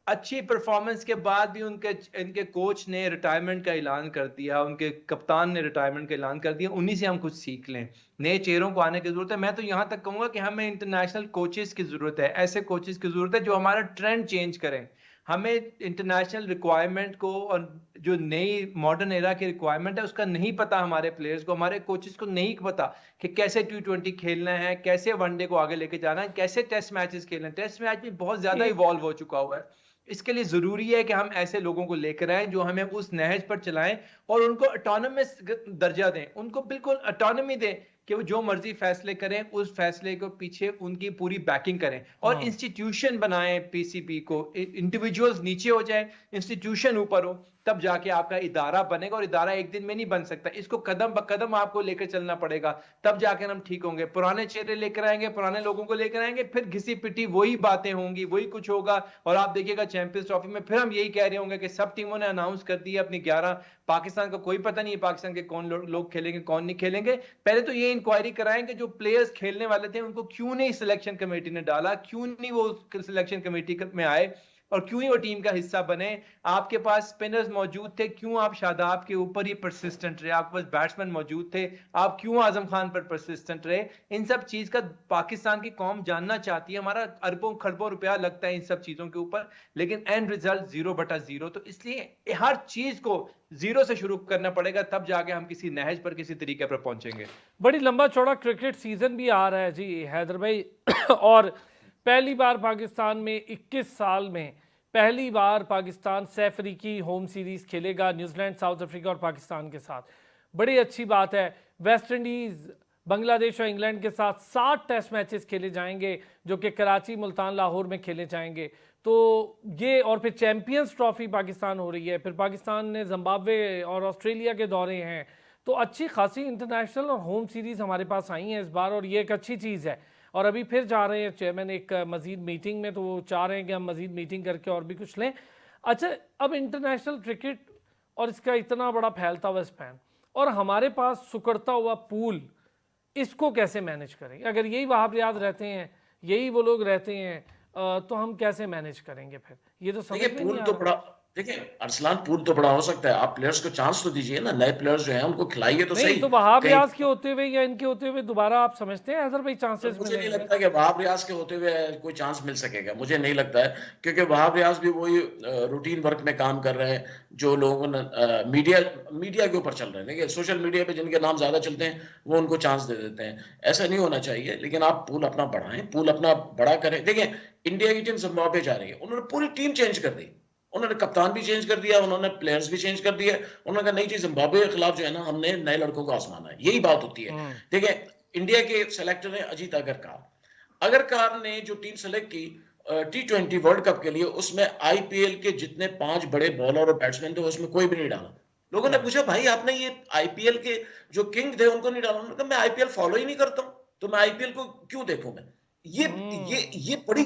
अच्छी परफॉर्मेंस के बाद भी इनके कोच ने रिटायरमेंट का ऐलान कर दिया, उनके कप्तान ने रिटायरमेंट का ऐलान कर दिया। उन्हीं से हम कुछ सीख लें, नए चेहरों को आने की जरूरत है। मैं तो यहां तक कहूंगा कि हमें इंटरनेशनल कोचेस की जरूरत है, ऐसे कोचेस की जरूरत है जो हमारा ट्रेंड चेंज करें। हमें इंटरनेशनल रिक्वायरमेंट को और जो नई मॉडर्न एरा की रिक्वायरमेंट है उसका नहीं पता हमारे प्लेयर्स को, हमारे कोचेस को नहीं पता कि कैसे T20 खेलना है, कैसे वनडे को आगे लेके जाना है, कैसे टेस्ट मैचेस खेलना है। टेस्ट मैच भी बहुत ज्यादा इवॉल्व हो चुका हुआ है। इसके लिए जरूरी है कि हम ऐसे लोगों को लेकर आए जो हमें उस नहज पर चलाएं और उनको ऑटोनमस दर्जा दें, उनको बिल्कुल ऑटोनमी दें कि वो जो मर्जी फैसले करें, उस फैसले को पीछे उनकी पूरी बैकिंग करें और इंस्टीट्यूशन बनाएं पीसीबी को, इंडिविजुअल्स नीचे हो जाए, इंस्टीट्यूशन ऊपर हो, तब जाके आपका इदारा बनेगा। और इदारा एक दिन में नहीं बन सकता, इसको कदम ब कदम आपको लेकर चलना पड़ेगा, तब जाकर हम ठीक होंगे। पुराने चेहरे लेकर आएंगे, पुराने लोगों को लेकर आएंगे, फिर घिसी पिटी वही बातें होंगी, वही कुछ होगा। और आप देखिएगा चैंपियंस ट्रॉफी में फिर हम यही कह रहे होंगे कि सब टीमों ने अनाउंस कर दी अपनी 11, पाकिस्तान का कोई पता नहीं है पाकिस्तान के कौन लोग खेलेंगे कौन नहीं खेलेंगे। पहले तो ये इंक्वायरी कराएं कि जो प्लेयर्स खेलने वाले थे उनको क्यों नहीं सिलेक्शन कमेटी ने डाला, क्यों नहीं वो सिलेक्शन कमेटी में आए और क्यों ही वो टीम का हिस्सा बने। आपके पास स्पिनर्स मौजूद थे, क्यों आप शादाब के ऊपर ही परसिस्टेंट रहे? आपके पास बैट्समैन मौजूद थे, आप क्यों आजम खान पर परसिस्टेंट रहे? इन सब चीज का पाकिस्तान की कौम जानना चाहती है। हमारा अरबों खरबों रुपया लगता है इन सब चीजों के ऊपर, लेकिन एंड रिजल्ट 0/0। तो इसलिए हर चीज को जीरो से शुरू करना पड़ेगा, तब जाके हम किसी नहज पर किसी तरीके पर पहुंचेंगे। बड़ी लंबा चौड़ा क्रिकेट सीजन भी आ रहा है जी हैदर भाई और पहली बार पाकिस्तान में 21 साल में पहली बार पाकिस्तान सैफ अफ्रीकी होम सीरीज़ खेलेगा न्यूजीलैंड, साउथ अफ्रीका और पाकिस्तान के साथ। बड़ी अच्छी बात है। वेस्ट इंडीज़, बांग्लादेश और इंग्लैंड के साथ 60 टेस्ट मैचेस खेले जाएंगे जो कि कराची, मुल्तान, लाहौर में खेले जाएंगे। तो ये और फिर चैम्पियंस ट्रॉफी पाकिस्तान हो रही है, फिर पाकिस्तान ने जिम्बाब्वे और ऑस्ट्रेलिया के दौरे हैं। तो अच्छी खासी इंटरनेशनल और होम सीरीज़ हमारे पास आई हैं इस बार और ये एक अच्छी चीज़ है। और अभी फिर जा रहे हैं चेयरमैन एक मज़ीद मीटिंग में, तो वो चाह रहे हैं कि हम मज़ीद मीटिंग करके और भी कुछ लें। अच्छा, अब इंटरनेशनल क्रिकेट और इसका इतना बड़ा फैलता हुआ स्पैन और हमारे पास सुकड़ता हुआ पूल, इसको कैसे मैनेज करें? अगर यही वहाब रियाद रहते हैं, यही वो लोग रहते हैं, तो हम कैसे मैनेज करेंगे फिर? ये तो समझ में नहीं आ रहा। देखिए अरसलान, पूल तो बड़ा हो सकता है, आप प्लेयर्स को चांस तो दीजिए ना, नए प्लेयर्स जो हैं उनको खिलाइए तो सही। तो वहाब रियाज के होते हुए या इनके होते हुए दोबारा आप समझते हैं हैदर भाई चांसेस मुझे नहीं लगता कि वहाब रियाज के होते हुए कोई चांस मिल सकेगा, मुझे नहीं लगता है, क्योंकि वहाब रियाज भी वही रूटीन वर्क में काम कर रहे हैं जो लोगों ने मीडिया के ऊपर चल रहे हैं। देखिए सोशल मीडिया पे जिनके नाम ज्यादा चलते हैं वो उनको चांस दे देते हैं, ऐसा नहीं होना चाहिए। लेकिन आप पूल अपना बढ़ाएं, पूल अपना बड़ा करें। देखिए इंडिया की टीम जिम्बाब्वे जा रही है, उन्होंने पूरी टीम चेंज कर दी, उन्होंने कप्तान भी चेंज कर दिया, उन्होंने प्लेयर्स भी चेंज कर दिए। उन्होंने कहा नहीं जी, जिम्बाब्वे के खिलाफ जो है ना, हमने नए लड़कों को आजमाना है, यही बात होती है। देखिए इंडिया के सेलेक्टर हैं अजीत अगरकार ने जो टीम सेलेक्ट की T20 वर्ल्ड कप के लिए, उसमें आईपीएल के जितने 5 बड़े बॉलर और बैट्समैन थे उसमें कोई भी नहीं डाला। लोगों ने पूछा भाई आपने ये आईपीएल के जो किंग थे उनको नहीं डाला? उन्होंने कहा मैं आईपीएल फॉलो ही नहीं करता हूं, तो मैं आईपीएल को क्यों देखूं मैं? ये बड़ी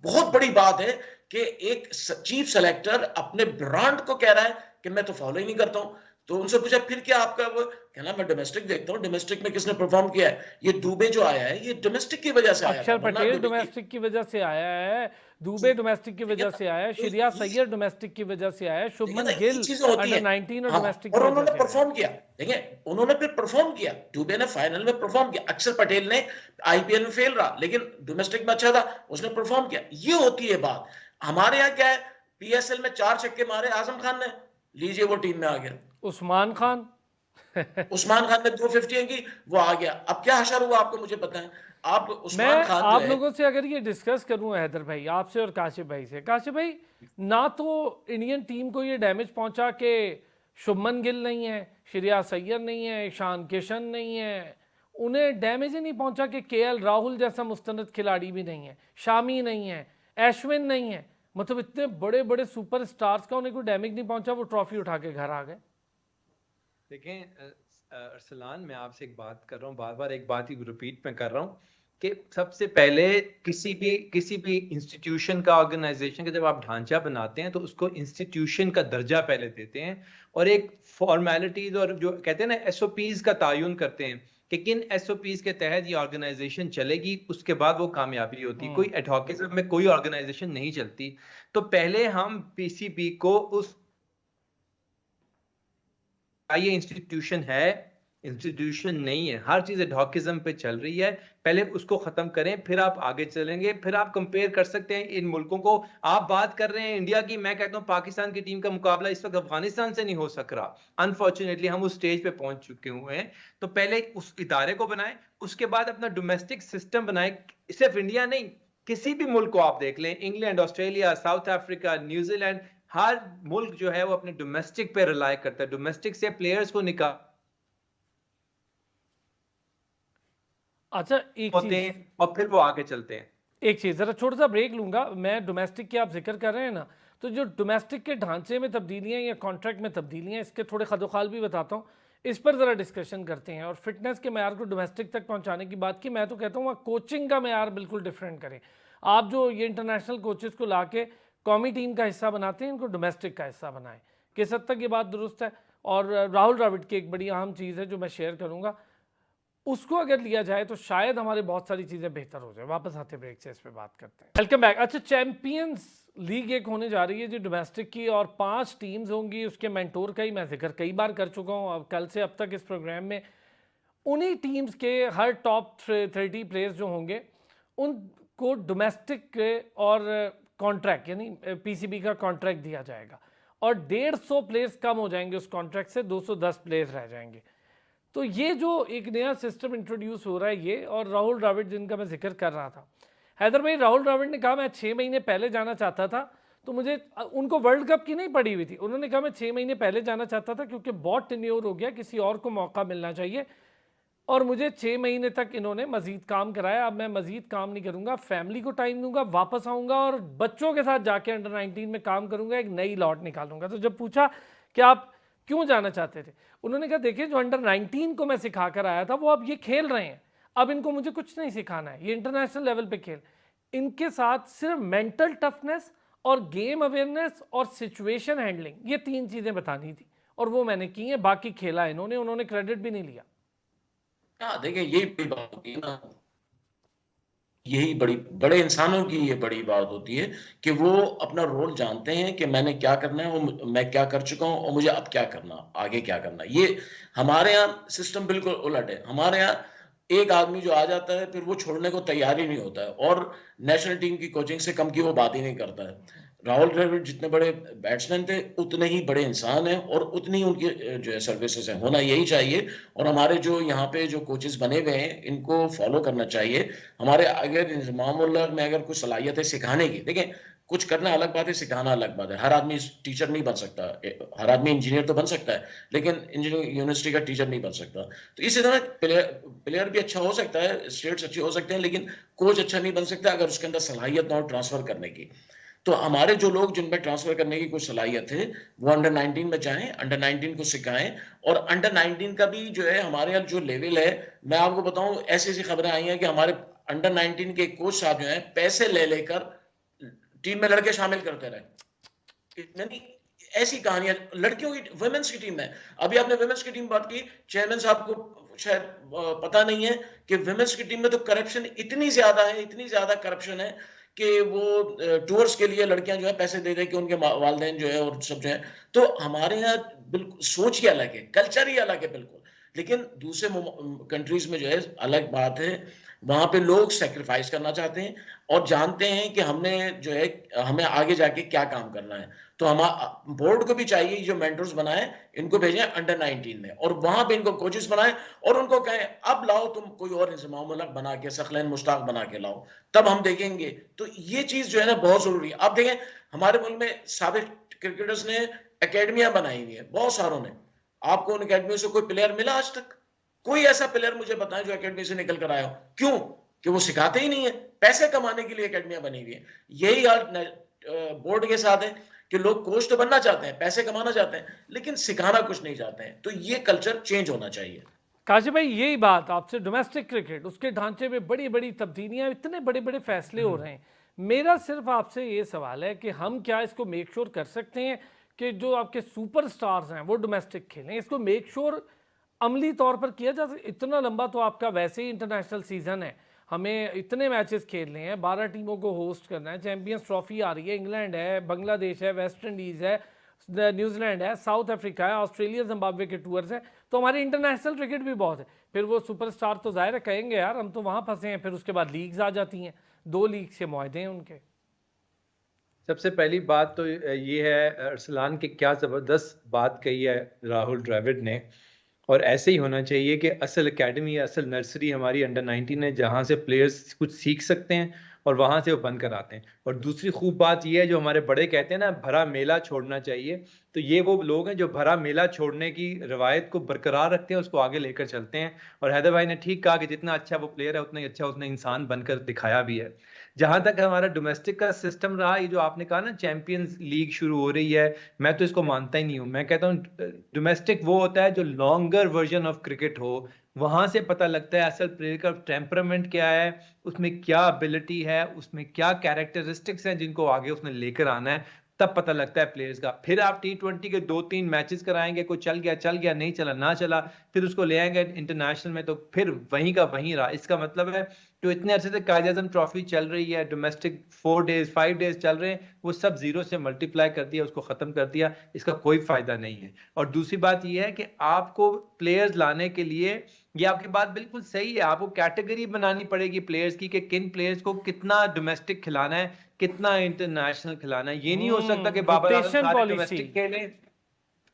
बहुत बड़ी बात है कि एक चीफ सेलेक्टर अपने ब्रांड को कह रहा है कि मैं तो फॉलो ही नहीं करता हूं। तो उनसे पूछा फिर क्या आपका? वो कहना मैं डोमेस्टिक देखता हूं। डोमेस्टिक में किसने परफॉर्म किया है? ये दुबे जो आया है ये डोमेस्टिक की वजह से आया है। अक्षर पटेल डोमेस्टिक की वजह से आया है, दुबे डोमेस्टिक की वजह से आया है, श्रेया सैयद डोमेस्टिक की वजह से आया है, शुभमन गिल अंडर 19 और डोमेस्टिक और उन्होंने परफॉर्म किया। देखिए उन्होंने फिर परफॉर्म किया, दुबे ने फाइनल में परफॉर्म किया, अक्षर पटेल ने आईपीएल में फेल रहा लेकिन डोमेस्टिक में अच्छा था, उसने परफॉर्म किया। ये होती है बात। हमारे यहाँ क्या है, पीएसएल में 4 छक्के मारे आजम खान ने, लीजिए वो टीम में आ गया। उस्मान खान ने 250 की, वो आ गया। अब क्या हशर हुआ आपको मुझे पता है। आप उस्मान खान आप लोगों से अगर ये डिस्कस करूं हैदर भाई, आपसे और काशिफ भाई से, काशिफ भाई ना तो इंडियन टीम को ये डैमेज पहुंचा कि शुभमन गिल नहीं है, श्रेया सैयद नहीं है, ईशान किशन नहीं है, उन्हें डैमेज ही नहीं पहुंचा कि केएल राहुल जैसा मुस्तनद खिलाड़ी भी नहीं है, शामी नहीं है, अश्विन नहीं है। मतलब इतने बड़े बड़े सुपर स्टार्स का उन्हें कोई डैमेज नहीं पहुंचा, वो ट्रॉफी उठा के घर आ गए। देखें अरसलान, मैं आपसे एक बात कर रहा हूँ, बार बार एक बात ही रिपीट में कर रहा हूँ कि सबसे पहले किसी भी इंस्टीट्यूशन का, ऑर्गेनाइजेशन का जब आप ढांचा बनाते हैं तो उसको इंस्टीट्यूशन का दर्जा पहले देते हैं और एक फॉर्मेलिटीज और जो कहते हैं ना एसओपीज का तायुन करते हैं कि किन एसओपीज के तहत ये ऑर्गेनाइजेशन चलेगी, उसके बाद वो कामयाबी होती है। कोई एडहॉकिज्म में कोई ऑर्गेनाइजेशन नहीं चलती। तो पहले हम पीसीबी को उस ये इंस्टीट्यूशन है, इंस्टीट्यूशन नहीं है, हर चीज एडहॉकिज्म पे चल रही है, पहले उसको खत्म करें फिर आप आगे चलेंगे। फिर आप कंपेयर कर सकते हैं इन मुल्कों को। आप बात कर रहे हैं इंडिया की, मैं कहता हूं पाकिस्तान की टीम का मुकाबला इस वक्त अफगानिस्तान से नहीं हो सक रहा। अनफॉर्चुनेटली हम उस स्टेज पे पहुंच चुके हुए हैं। तो पहले उस इदारे को बनाएं, उसके बाद अपना डोमेस्टिक सिस्टम बनाएं। सिर्फ इंडिया नहीं, किसी भी मुल्क को आप देख लें, England, Australia, South Africa, New Zealand, हर मुल्क जो है वो अपने डोमेस्टिक पे रिलाय करता है। डोमेस्टिक से प्लेयर्स को निकाल अच्छा एक होते चीज हैं और फिर वो आगे चलते हैं। एक चीज़ ज़रा छोटा सा ब्रेक लूँगा। मैं डोमेस्टिक की आप जिक्र कर रहे हैं ना, तो जो डोमेस्टिक के ढांचे में तब्दीलियाँ या कॉन्ट्रैक्ट में तब्दीलियाँ, इसके थोड़े खदोखाल भी बताता हूँ, इस पर ज़रा डिस्कशन करते हैं। और फिटनेस के मैार को डोमेस्टिक तक पहुँचाने की बात की, मैं तो कहता हूँ वहाँ कोचिंग का मैार बिल्कुल डिफरेंट करें। आप जो ये इंटरनेशनल कोचेज़ को ला के कौमी टीम का हिस्सा बनाते हैं, इनको डोमेस्टिक का हिस्सा बनाएं। किस हद तक ये बात दुरुस्त है? और राहुल द्रविड़ की एक बड़ी अहम चीज़ है जो मैं शेयर करूँगा, उसको अगर लिया जाए तो शायद हमारे बहुत सारी चीज़ें बेहतर हो जाए। वापस आते ब्रेक से इस पे बात करते हैं। Welcome back. अच्छा, चैंपियंस लीग एक होने जा रही है जो डोमेस्टिक की, और 5 टीम्स होंगी। उसके मेंटोर का ही मैं जिक्र कई बार कर चुका हूँ। अब कल से अब तक इस प्रोग्राम में उन्हीं टीम्स के हर टॉप 30 प्लेयर्स जो होंगे उनको डोमेस्टिक और कॉन्ट्रैक्ट यानी पीसीबी का कॉन्ट्रैक्ट दिया जाएगा, और 150 प्लेयर्स कम हो जाएंगे उस कॉन्ट्रैक्ट से, 210 प्लेयर्स रह जाएंगे। तो ये जो एक नया सिस्टम इंट्रोड्यूस हो रहा है ये, और राहुल द्रविड़ जिनका मैं जिक्र कर रहा था, हैदर भाई, राहुल द्रविड़ ने कहा मैं 6 महीने पहले जाना चाहता था। तो मुझे उनको वर्ल्ड कप की नहीं पड़ी हुई थी, उन्होंने कहा मैं 6 महीने पहले जाना चाहता था क्योंकि बहुत टेन्योर हो गया, किसी और को मौका मिलना चाहिए, और मुझे 6 महीने तक इन्होंने मजीद काम कराया। अब मैं मजीद काम नहीं करूंगा, फैमिली को टाइम दूंगा, वापस आऊंगा और बच्चों के साथ जाके अंडर 19 में काम करूंगा, एक नई लॉट निकालूंगा। तो जब पूछा कि आप क्यों जाना चाहते थे, उन्होंने कहा देखिए जो अंडर 19 को मैं सिखा कर आया था वो अब ये खेल रहे हैं, अब इनको मुझे कुछ नहीं सिखाना है, ये इंटरनेशनल लेवल पे खेल, इनके साथ सिर्फ मेंटल टफनेस और गेम अवेयरनेस और सिचुएशन हैंडलिंग, ये 3 चीज़ें बतानी थी, और वो मैंने की है। बाकी खेला इन्होंने क्रेडिट भी नहीं लिया। हाँ, देखिए यही बड़ी बात होती है ना, यही बड़े इंसानों की ये बड़ी बात होती है कि वो अपना रोल जानते हैं कि मैंने क्या करना है, और मैं क्या कर चुका हूँ और मुझे अब क्या करना, आगे क्या करना। ये हमारे यहाँ सिस्टम बिल्कुल उलट है। हमारे यहाँ एक आदमी जो आ जाता है फिर वो छोड़ने को तैयार ही नहीं होता है, और नेशनल टीम की कोचिंग से कम की वो बात ही नहीं करता है। राहुल द्रविड़ जितने बड़े बैट्समैन थे उतने ही बड़े इंसान हैं, और उतनी ही उनकी जो है सर्विसेज है, होना यही चाहिए। और हमारे जो यहाँ पे जो कोचेस बने हुए हैं इनको फॉलो करना चाहिए। हमारे अगर इंजमाम में अगर कुछ सलाहियत है सिखाने की, देखें कुछ करना अलग बात है, सिखाना अलग बात है। हर आदमी टीचर नहीं बन सकता, हर आदमी इंजीनियर तो बन सकता है, लेकिन इंजीनियरिंग यूनिवर्सिटी का टीचर नहीं बन सकता। तो इसी तरह प्लेयर भी अच्छा हो सकता है, स्टेट्स अच्छे हो सकते हैं, लेकिन कोच अच्छा नहीं बन सकता अगर उसके अंदर सलाहियत ना हो ट्रांसफर करने की। तो हमारे जो लोग जिनमें ट्रांसफर करने की कुछ सलाहियत है वो अंडर 19 में जाएं, अंडर 19 को सिखाएं। और अंडर 19 का भी जो है हमारे यहाँ जो लेवल है, मैं आपको बताऊं ऐसी ऐसी खबरें आई हैं कि हमारे अंडर 19 के कोच साहब जो है पैसे ले लेकर टीम में लड़के शामिल करते रहे। यानी ऐसी कहानियां, लड़कियों की वुमेन्स की टीम है। अभी आपने वुमेन्स की टीम बात की, चेयरमैन साहब को शायद पता नहीं है कि वुमेन्स की टीम में तो करप्शन इतनी ज्यादा है, इतनी ज्यादा करप्शन है कि वो टूर्स के लिए लड़कियां जो है पैसे दे दे के उनके वालिदैन जो है और सब जो है। तो हमारे यहाँ बिल्कुल सोच ही अलग है, कल्चर ही अलग है बिल्कुल। लेकिन दूसरे कंट्रीज में जो है अलग बात है, वहां पे लोग सेक्रीफाइस करना चाहते हैं और जानते हैं कि हमने जो है हमें आगे जाके क्या काम करना है। तो हम बोर्ड को भी चाहिए जो मेंटर्स बनाए इनको भेजें अंडर 19 में, और वहां पे इनको कोचेस बनाए और उनको कहें अब लाओ तुम कोई और इंजमाम बना के, सखलैन मुश्ताक बना के लाओ, तब हम देखेंगे। तो ये चीज जो है ना बहुत जरूरी है। आप देखें हमारे मुल्क में साबिक क्रिकेटर्स ने एकेडमियां बनाई हुई है, बहुत सारों ने। आपको उन अकेडमियों से कोई प्लेयर मिला आज तक? कोई ऐसा प्लेयर मुझे बताएं जो एकेडमी से निकल कर आया हो। क्यों? कि वो सिखाते ही नहीं है, पैसे कमाने के लिए एकेडमियां बनी हुई है। यही हाल बोर्ड के साथ है कि लोग कोच तो बनना चाहते हैं, पैसे कमाना चाहते हैं, लेकिन सिखाना कुछ नहीं चाहते हैं। तो ये कल्चर चेंज होना चाहिए। काशिफ भाई, यही बात आपसे, डोमेस्टिक क्रिकेट उसके ढांचे में बड़ी बड़ी तब्दीलियां, इतने बड़े बड़े फैसले हो रहे हैं। मेरा सिर्फ आपसे ये सवाल है कि हम क्या इसको मेक श्योर कर सकते हैं कि जो आपके सुपरस्टार्स हैं वो डोमेस्टिक खेलें? इसको मेक श्योर अमली तौर पर किया जा सकता? इतना लंबा तो आपका वैसे ही इंटरनेशनल सीजन है, हमें इतने मैचेस खेलने हैं, 12 टीमों को होस्ट करना है, चैंपियंस ट्रॉफी आ रही है, इंग्लैंड है, बांग्लादेश है, वेस्ट इंडीज़ है, न्यूजीलैंड है, साउथ अफ्रीका है, ऑस्ट्रेलिया, जिम्बाब्वे के टूर्स हैं। तो हमारी इंटरनेशनल क्रिकेट भी बहुत है। फिर वो सुपरस्टार तो ज़ाहिर है कहेंगे यार हम तो वहाँ फंसे हैं, फिर उसके बाद लीग्स आ जाती हैं, 2 लीग से मुआहदे हैं उनके। सबसे पहली बात तो ये है, अरसलान की क्या ज़बरदस्त बात कही है राहुल द्रविड़ ने, और ऐसे ही होना चाहिए कि असल एकेडमी, असल नर्सरी हमारी अंडर 19 है, जहाँ से प्लेयर्स कुछ सीख सकते हैं और वहां से वो बंद कराते हैं। और दूसरी खूब बात ये है, जो हमारे बड़े कहते हैं ना, भरा मेला छोड़ना चाहिए, तो ये वो लोग हैं जो भरा मेला छोड़ने की रवायत को बरकरार रखते हैं, उसको आगे लेकर चलते हैं। और हैदर भाई ने ठीक कहा कि जितना अच्छा वो प्लेयर है उतना ही अच्छा उसने इंसान बनकर दिखाया भी है। जहां तक हमारा डोमेस्टिक का सिस्टम रहा, ये जो आपने कहा ना चैंपियंस लीग शुरू हो रही है, मैं तो इसको मानता ही नहीं हूँ। मैं कहता हूँ डोमेस्टिक वो होता है जो लॉन्गर वर्जन ऑफ क्रिकेट हो, वहां से पता लगता है असल प्लेयर का टेम्परामेंट क्या है, उसमें क्या एबिलिटी है, उसमें क्या कैरेक्टरिस्टिक्स हैं जिनको आगे उसने लेकर आना है, तब पता लगता है प्लेयर्स का। फिर आप T20 के 2-3 मैचेस कराएंगे, कोई चल गया, नहीं चला ना चला, फिर उसको ले आएंगे इंटरनेशनल में, तो फिर वहीं का वहीं रहा। इसका मतलब है जो इतने अरसे से कायद आज़म ट्रॉफी चल रही है, डोमेस्टिक 4 डेज 5 डेज चल रहे हैं, वो सब जीरो से मल्टीप्लाई कर दिया, उसको खत्म कर दिया, इसका कोई फायदा नहीं है। और दूसरी बात यह है कि आपको प्लेयर्स लाने के लिए, ये आपकी बात बिल्कुल सही है, आपको कैटेगरी बनानी पड़ेगी प्लेयर्स की कि किन प्लेयर्स को कितना डोमेस्टिक खिलाना है, कितना इंटरनेशनल खिलाना है। ये नहीं हो सकता कि बाबर आजम रोटेशन सारे पॉलिसी। डोमेस्टिक खेलें,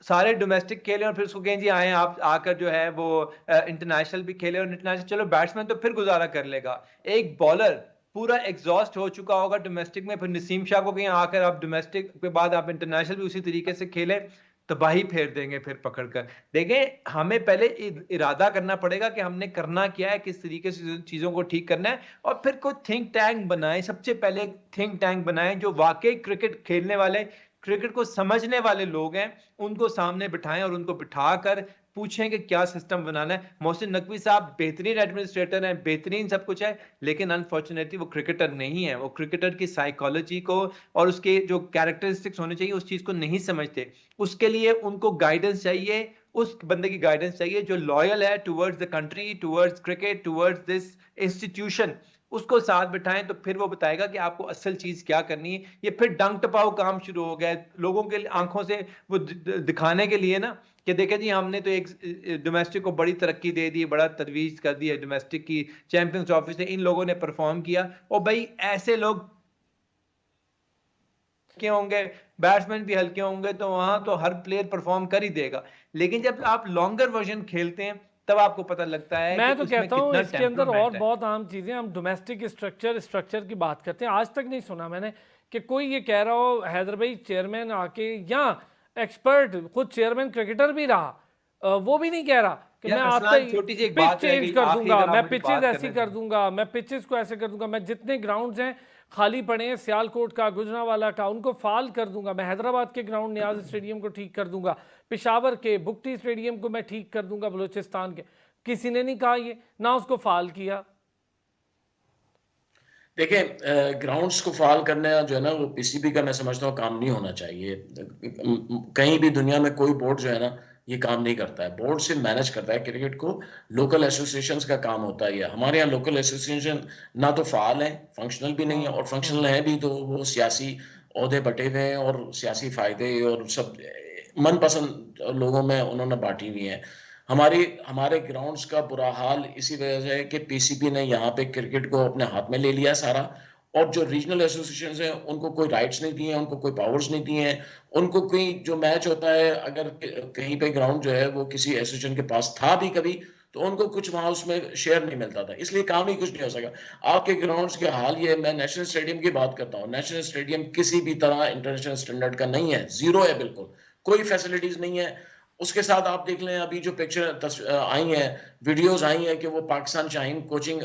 सारे डोमेस्टिक खेले और फिर उसको कहें जी आए आप आकर जो है वो इंटरनेशनल भी खेले। और इंटरनेशनल चलो बैट्समैन तो फिर गुजारा कर लेगा, एक बॉलर पूरा एग्जॉस्ट हो चुका होगा डोमेस्टिक में, फिर नसीम शाह को कहीं आकर आप डोमेस्टिक के बाद आप इंटरनेशनल भी उसी तरीके से खेले, तबाही फेर देंगे फिर पकड़कर। देखें, हमें पहले इरादा करना पड़ेगा कि हमने करना क्या है, किस तरीके से चीजों को ठीक करना है, और फिर कोई थिंक टैंक बनाएं। सबसे पहले थिंक टैंक बनाएं जो वाकई क्रिकेट खेलने वाले, क्रिकेट को समझने वाले लोग हैं, उनको सामने बिठाएं और उनको बिठाकर पूछें कि क्या सिस्टम बनाना है। मोहसिन नकवी साहब बेहतरीन एडमिनिस्ट्रेटर हैं, बेहतरीन सब कुछ है, लेकिन अनफॉर्चुनेटली वो क्रिकेटर नहीं है। वो क्रिकेटर की साइकोलॉजी को और उसके जो कैरेक्टरिस्टिक्स होने चाहिए उस चीज को नहीं समझते। उसके लिए उनको गाइडेंस चाहिए, उस बंदे की गाइडेंस चाहिए जो लॉयल है towards the country, towards cricket, towards this institution. उसको साथ बिठाएं तो फिर वो बताएगा कि आपको असल चीज क्या करनी है। ये फिर डंग टपाओ काम शुरू हो गया है लोगों के आंखों से, वो दिखाने के लिए ना कि देखें जी हमने तो एक डोमेस्टिक को बड़ी तरक्की दे दी, बड़ा तजवीज कर दी है डोमेस्टिक की, चैंपियंस ट्रॉफी से इन लोगों ने परफॉर्म किया। और भाई ऐसे लोग हल्के होंगे, बैट्समैन भी हल्के होंगे, तो वहां तो हर प्लेयर परफॉर्म कर ही देगा। लेकिन जब आप लॉन्गर वर्जन खेलते हैं तब आपको पता लगता है मैं कि तो उसमें कहता हूँ कितना इसके अंदर और टेम्परामेंट है। बहुत आम चीज़ें, हम डोमेस्टिक स्ट्रक्चर की बात करते हैं। आज तक नहीं सुना मैंने कि कोई ये कह रहा हो हैदर भाई चेयरमैन आके, या एक्सपर्ट खुद चेयरमैन क्रिकेटर भी रहा, वो भी नहीं कह रहा कि मैं आता ही छोटी सी एक पिच बात रह चेंज गई, कर आखिरी दूंगा, अगर आप मैं मुझे पिचेस बात ऐसी करने कर दें। दूंगा, मैं पिचेस को ऐसे कर दूंगा, मैं जितने ग्राउंड्स हैं खाली पड़े हैं सियालकोट का, गुजरांवाला का, उनको फाल कर दूंगा, मैं हैदराबाद के ग्राउंड नियाज स्टेडियम को ठीक कर दूंगा, पेशावर के बुगटी स्टेडियम को मैं ठीक कर दूंगा, बलूचिस्तान के। किसी ने नहीं कहा ये, ना उसको फाल किया। देखिए, ग्राउंड्स को फाल करना जो है ना, वो पीसीबी का मैं समझता हूँ काम नहीं होना चाहिए। कहीं भी दुनिया में कोई बोर्ड जो है ना ये काम नहीं करता है। बोर्ड सिर्फ मैनेज करता है क्रिकेट को, लोकल एसोसिएशंस का काम होता है ये। हमारे यहाँ लोकल एसोसिएशन ना तो फाल है, फंक्शनल भी नहीं है, और फंक्शनल है भी तो वो सियासी ओहदे बटे हुए हैं और सियासी फायदे और सब मनपसंद लोगों में उन्होंने बांटी हुई है। हमारे ग्राउंड्स का बुरा हाल इसी वजह से है कि पीसीबी ने यहाँ पे क्रिकेट को अपने हाथ में ले लिया सारा, और जो रीजनल एसोसिएशंस हैं उनको कोई राइट्स नहीं दिए हैं, उनको कोई पावर्स नहीं दिए हैं। उनको कोई जो मैच होता है, अगर कहीं पे ग्राउंड जो है वो किसी एसोसिएशन के पास था भी कभी, तो उनको कुछ वहां उसमें शेयर नहीं मिलता था, इसलिए काम ही कुछ नहीं हो सका। आपके ग्राउंड्स के हाल ये, मैं नेशनल स्टेडियम की बात करता हूँ, नेशनल स्टेडियम किसी भी तरह इंटरनेशनल स्टैंडर्ड का नहीं है, जीरो है, बिल्कुल कोई फैसिलिटीज नहीं है। उसके साथ आप देख लें, अभी जो पिक्चर आई हैं, वीडियोस आई हैं कि वो पाकिस्तान शाहीन कोचिंग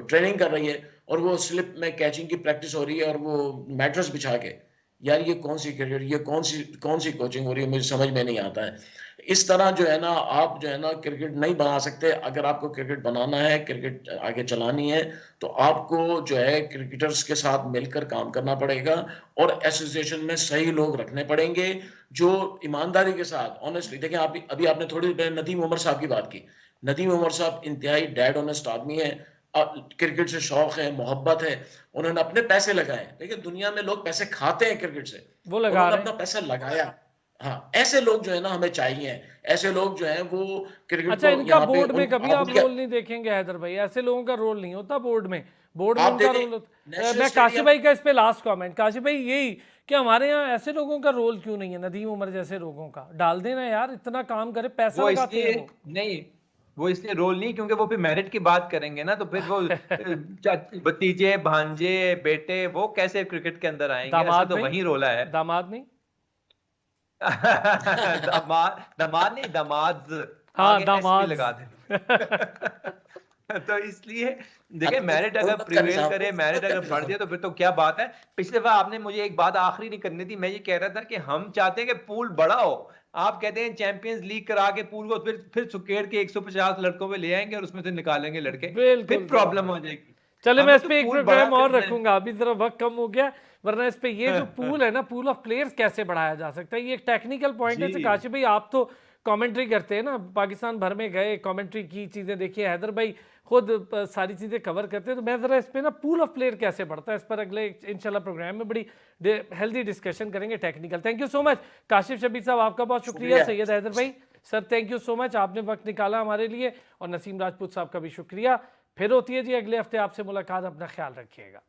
ट्रेनिंग कर रही है और वो स्लिप में कैचिंग की प्रैक्टिस हो रही है और वो मैट्रेस बिछा के। यार ये कौन सी क्रिकेट, ये कौन सी कोचिंग हो रही है, मुझे समझ में नहीं आता है। इस तरह जो है ना, आप जो है ना क्रिकेट नहीं बना सकते। अगर आपको क्रिकेट बनाना है, क्रिकेट आगे चलानी है, तो आपको जो है क्रिकेटर्स के साथ मिलकर काम करना पड़ेगा और एसोसिएशन में सही लोग रखने पड़ेंगे जो ईमानदारी के साथ, ऑनेस्टली। देखें, आप अभी आपने थोड़ी देर नदीम उमर साहब की बात की। नदीम उमर साहब इंतहाई डेड ऑनेस्ट आदमी है, क्रिकेट से शौक है, मोहब्बत है, उन्होंने अपने पैसे लगाए। देखिए, दुनिया में लोग पैसे खाते हैं क्रिकेट से, वो लगा उन्होंने रहे अपना हैं। पैसा लगाया। हाँ, ऐसे लोग जो है ना हमें चाहिए, ऐसे लोग जो हैं वो क्रिकेट अच्छा, को इनका यहाँ पे बोर्ड में कभी आप क्या रोल नहीं देखेंगे हैदर भाई? ऐसे लोगों का रोल नहीं होता बोर्ड में। बोर्ड में आप उनका देखें रोल होता। नेशनल मैं काशिफ स्टेडियम। भाई का इस पे लास्ट कमेंट, काशिफ भाई यही कि हमारे यहाँ ऐसे लोगों का रोल क्यों नहीं है, नदीम उमर जैसे लोगों का डाल देना यार, इतना काम करे, पैसा वो लगाते हैं इसलिए वो। नहीं, वो इसलिए रोल नहीं क्योंकि वो फिर मेरिट की बात करेंगे ना, तो फिर वो भतीजे भांजे बेटे वो कैसे क्रिकेट के अंदर आएंगे, ऐसा दामाद तो नहीं, वही रोला है। दामाद नहीं, दामाद दामाद नहीं, दामाद, हाँ आगे एस भी दामाद। लगा दे। तो इसलिए देखिए, अब मेरिट अगर उम्मत का प्रिवेल निजाम करे, मेरिट अगर बढ़ जाए तो फिर तो क्या बात है। पिछले बार आपने मुझे एक बात आखिरी नहीं करनी थी, मैं ये कह रहा था कि हम चाहते हैं कि पूल बड़ा हो। आप कहते हैं चैंपियंस लीग करा के पूल को फिर सुकेड़ के 150 लड़कों में ले आएंगे और उसमें से निकालेंगे लड़के, बिल्कुल फिर प्रॉब्लम हो जाएगी। चले, मैं हमें इस तो पे एक पूल बड़ा प्रोग्राम और करना है। रखूंगा, अभी जरा वक्त कम हो गया, वरना इस पे ये जो पूल है ना, पूल ऑफ प्लेयर्स कैसे बढ़ाया जा सकता है, ये एक टेक्निकल पॉइंट है। जी काशिफ भाई आप तो कमेंट्री करते हैं ना, पाकिस्तान भर में गए, कमेंट्री की चीजें देखी, हैदर भाई खुद सारी चीजें कवर करते हैं, तो मैं जरा इस पे ना पूल ऑफ प्लेयर कैसे बढ़ता है, इस पर अगले इंशाल्लाह प्रोग्राम में बड़ी हेल्दी डिस्कशन करेंगे, technical. Thank you so much Kashif Shabir साहब, आपका बहुत शुक्रिया। सैयद हैदर भाई sir, thank you so much, आपने वक्त निकाला हमारे लिए, और नसीम राजपूत साहब का भी शुक्रिया। फिर होती है जी अगले हफ्ते आपसे मुलाकात, अपना ख्याल रखिएगा।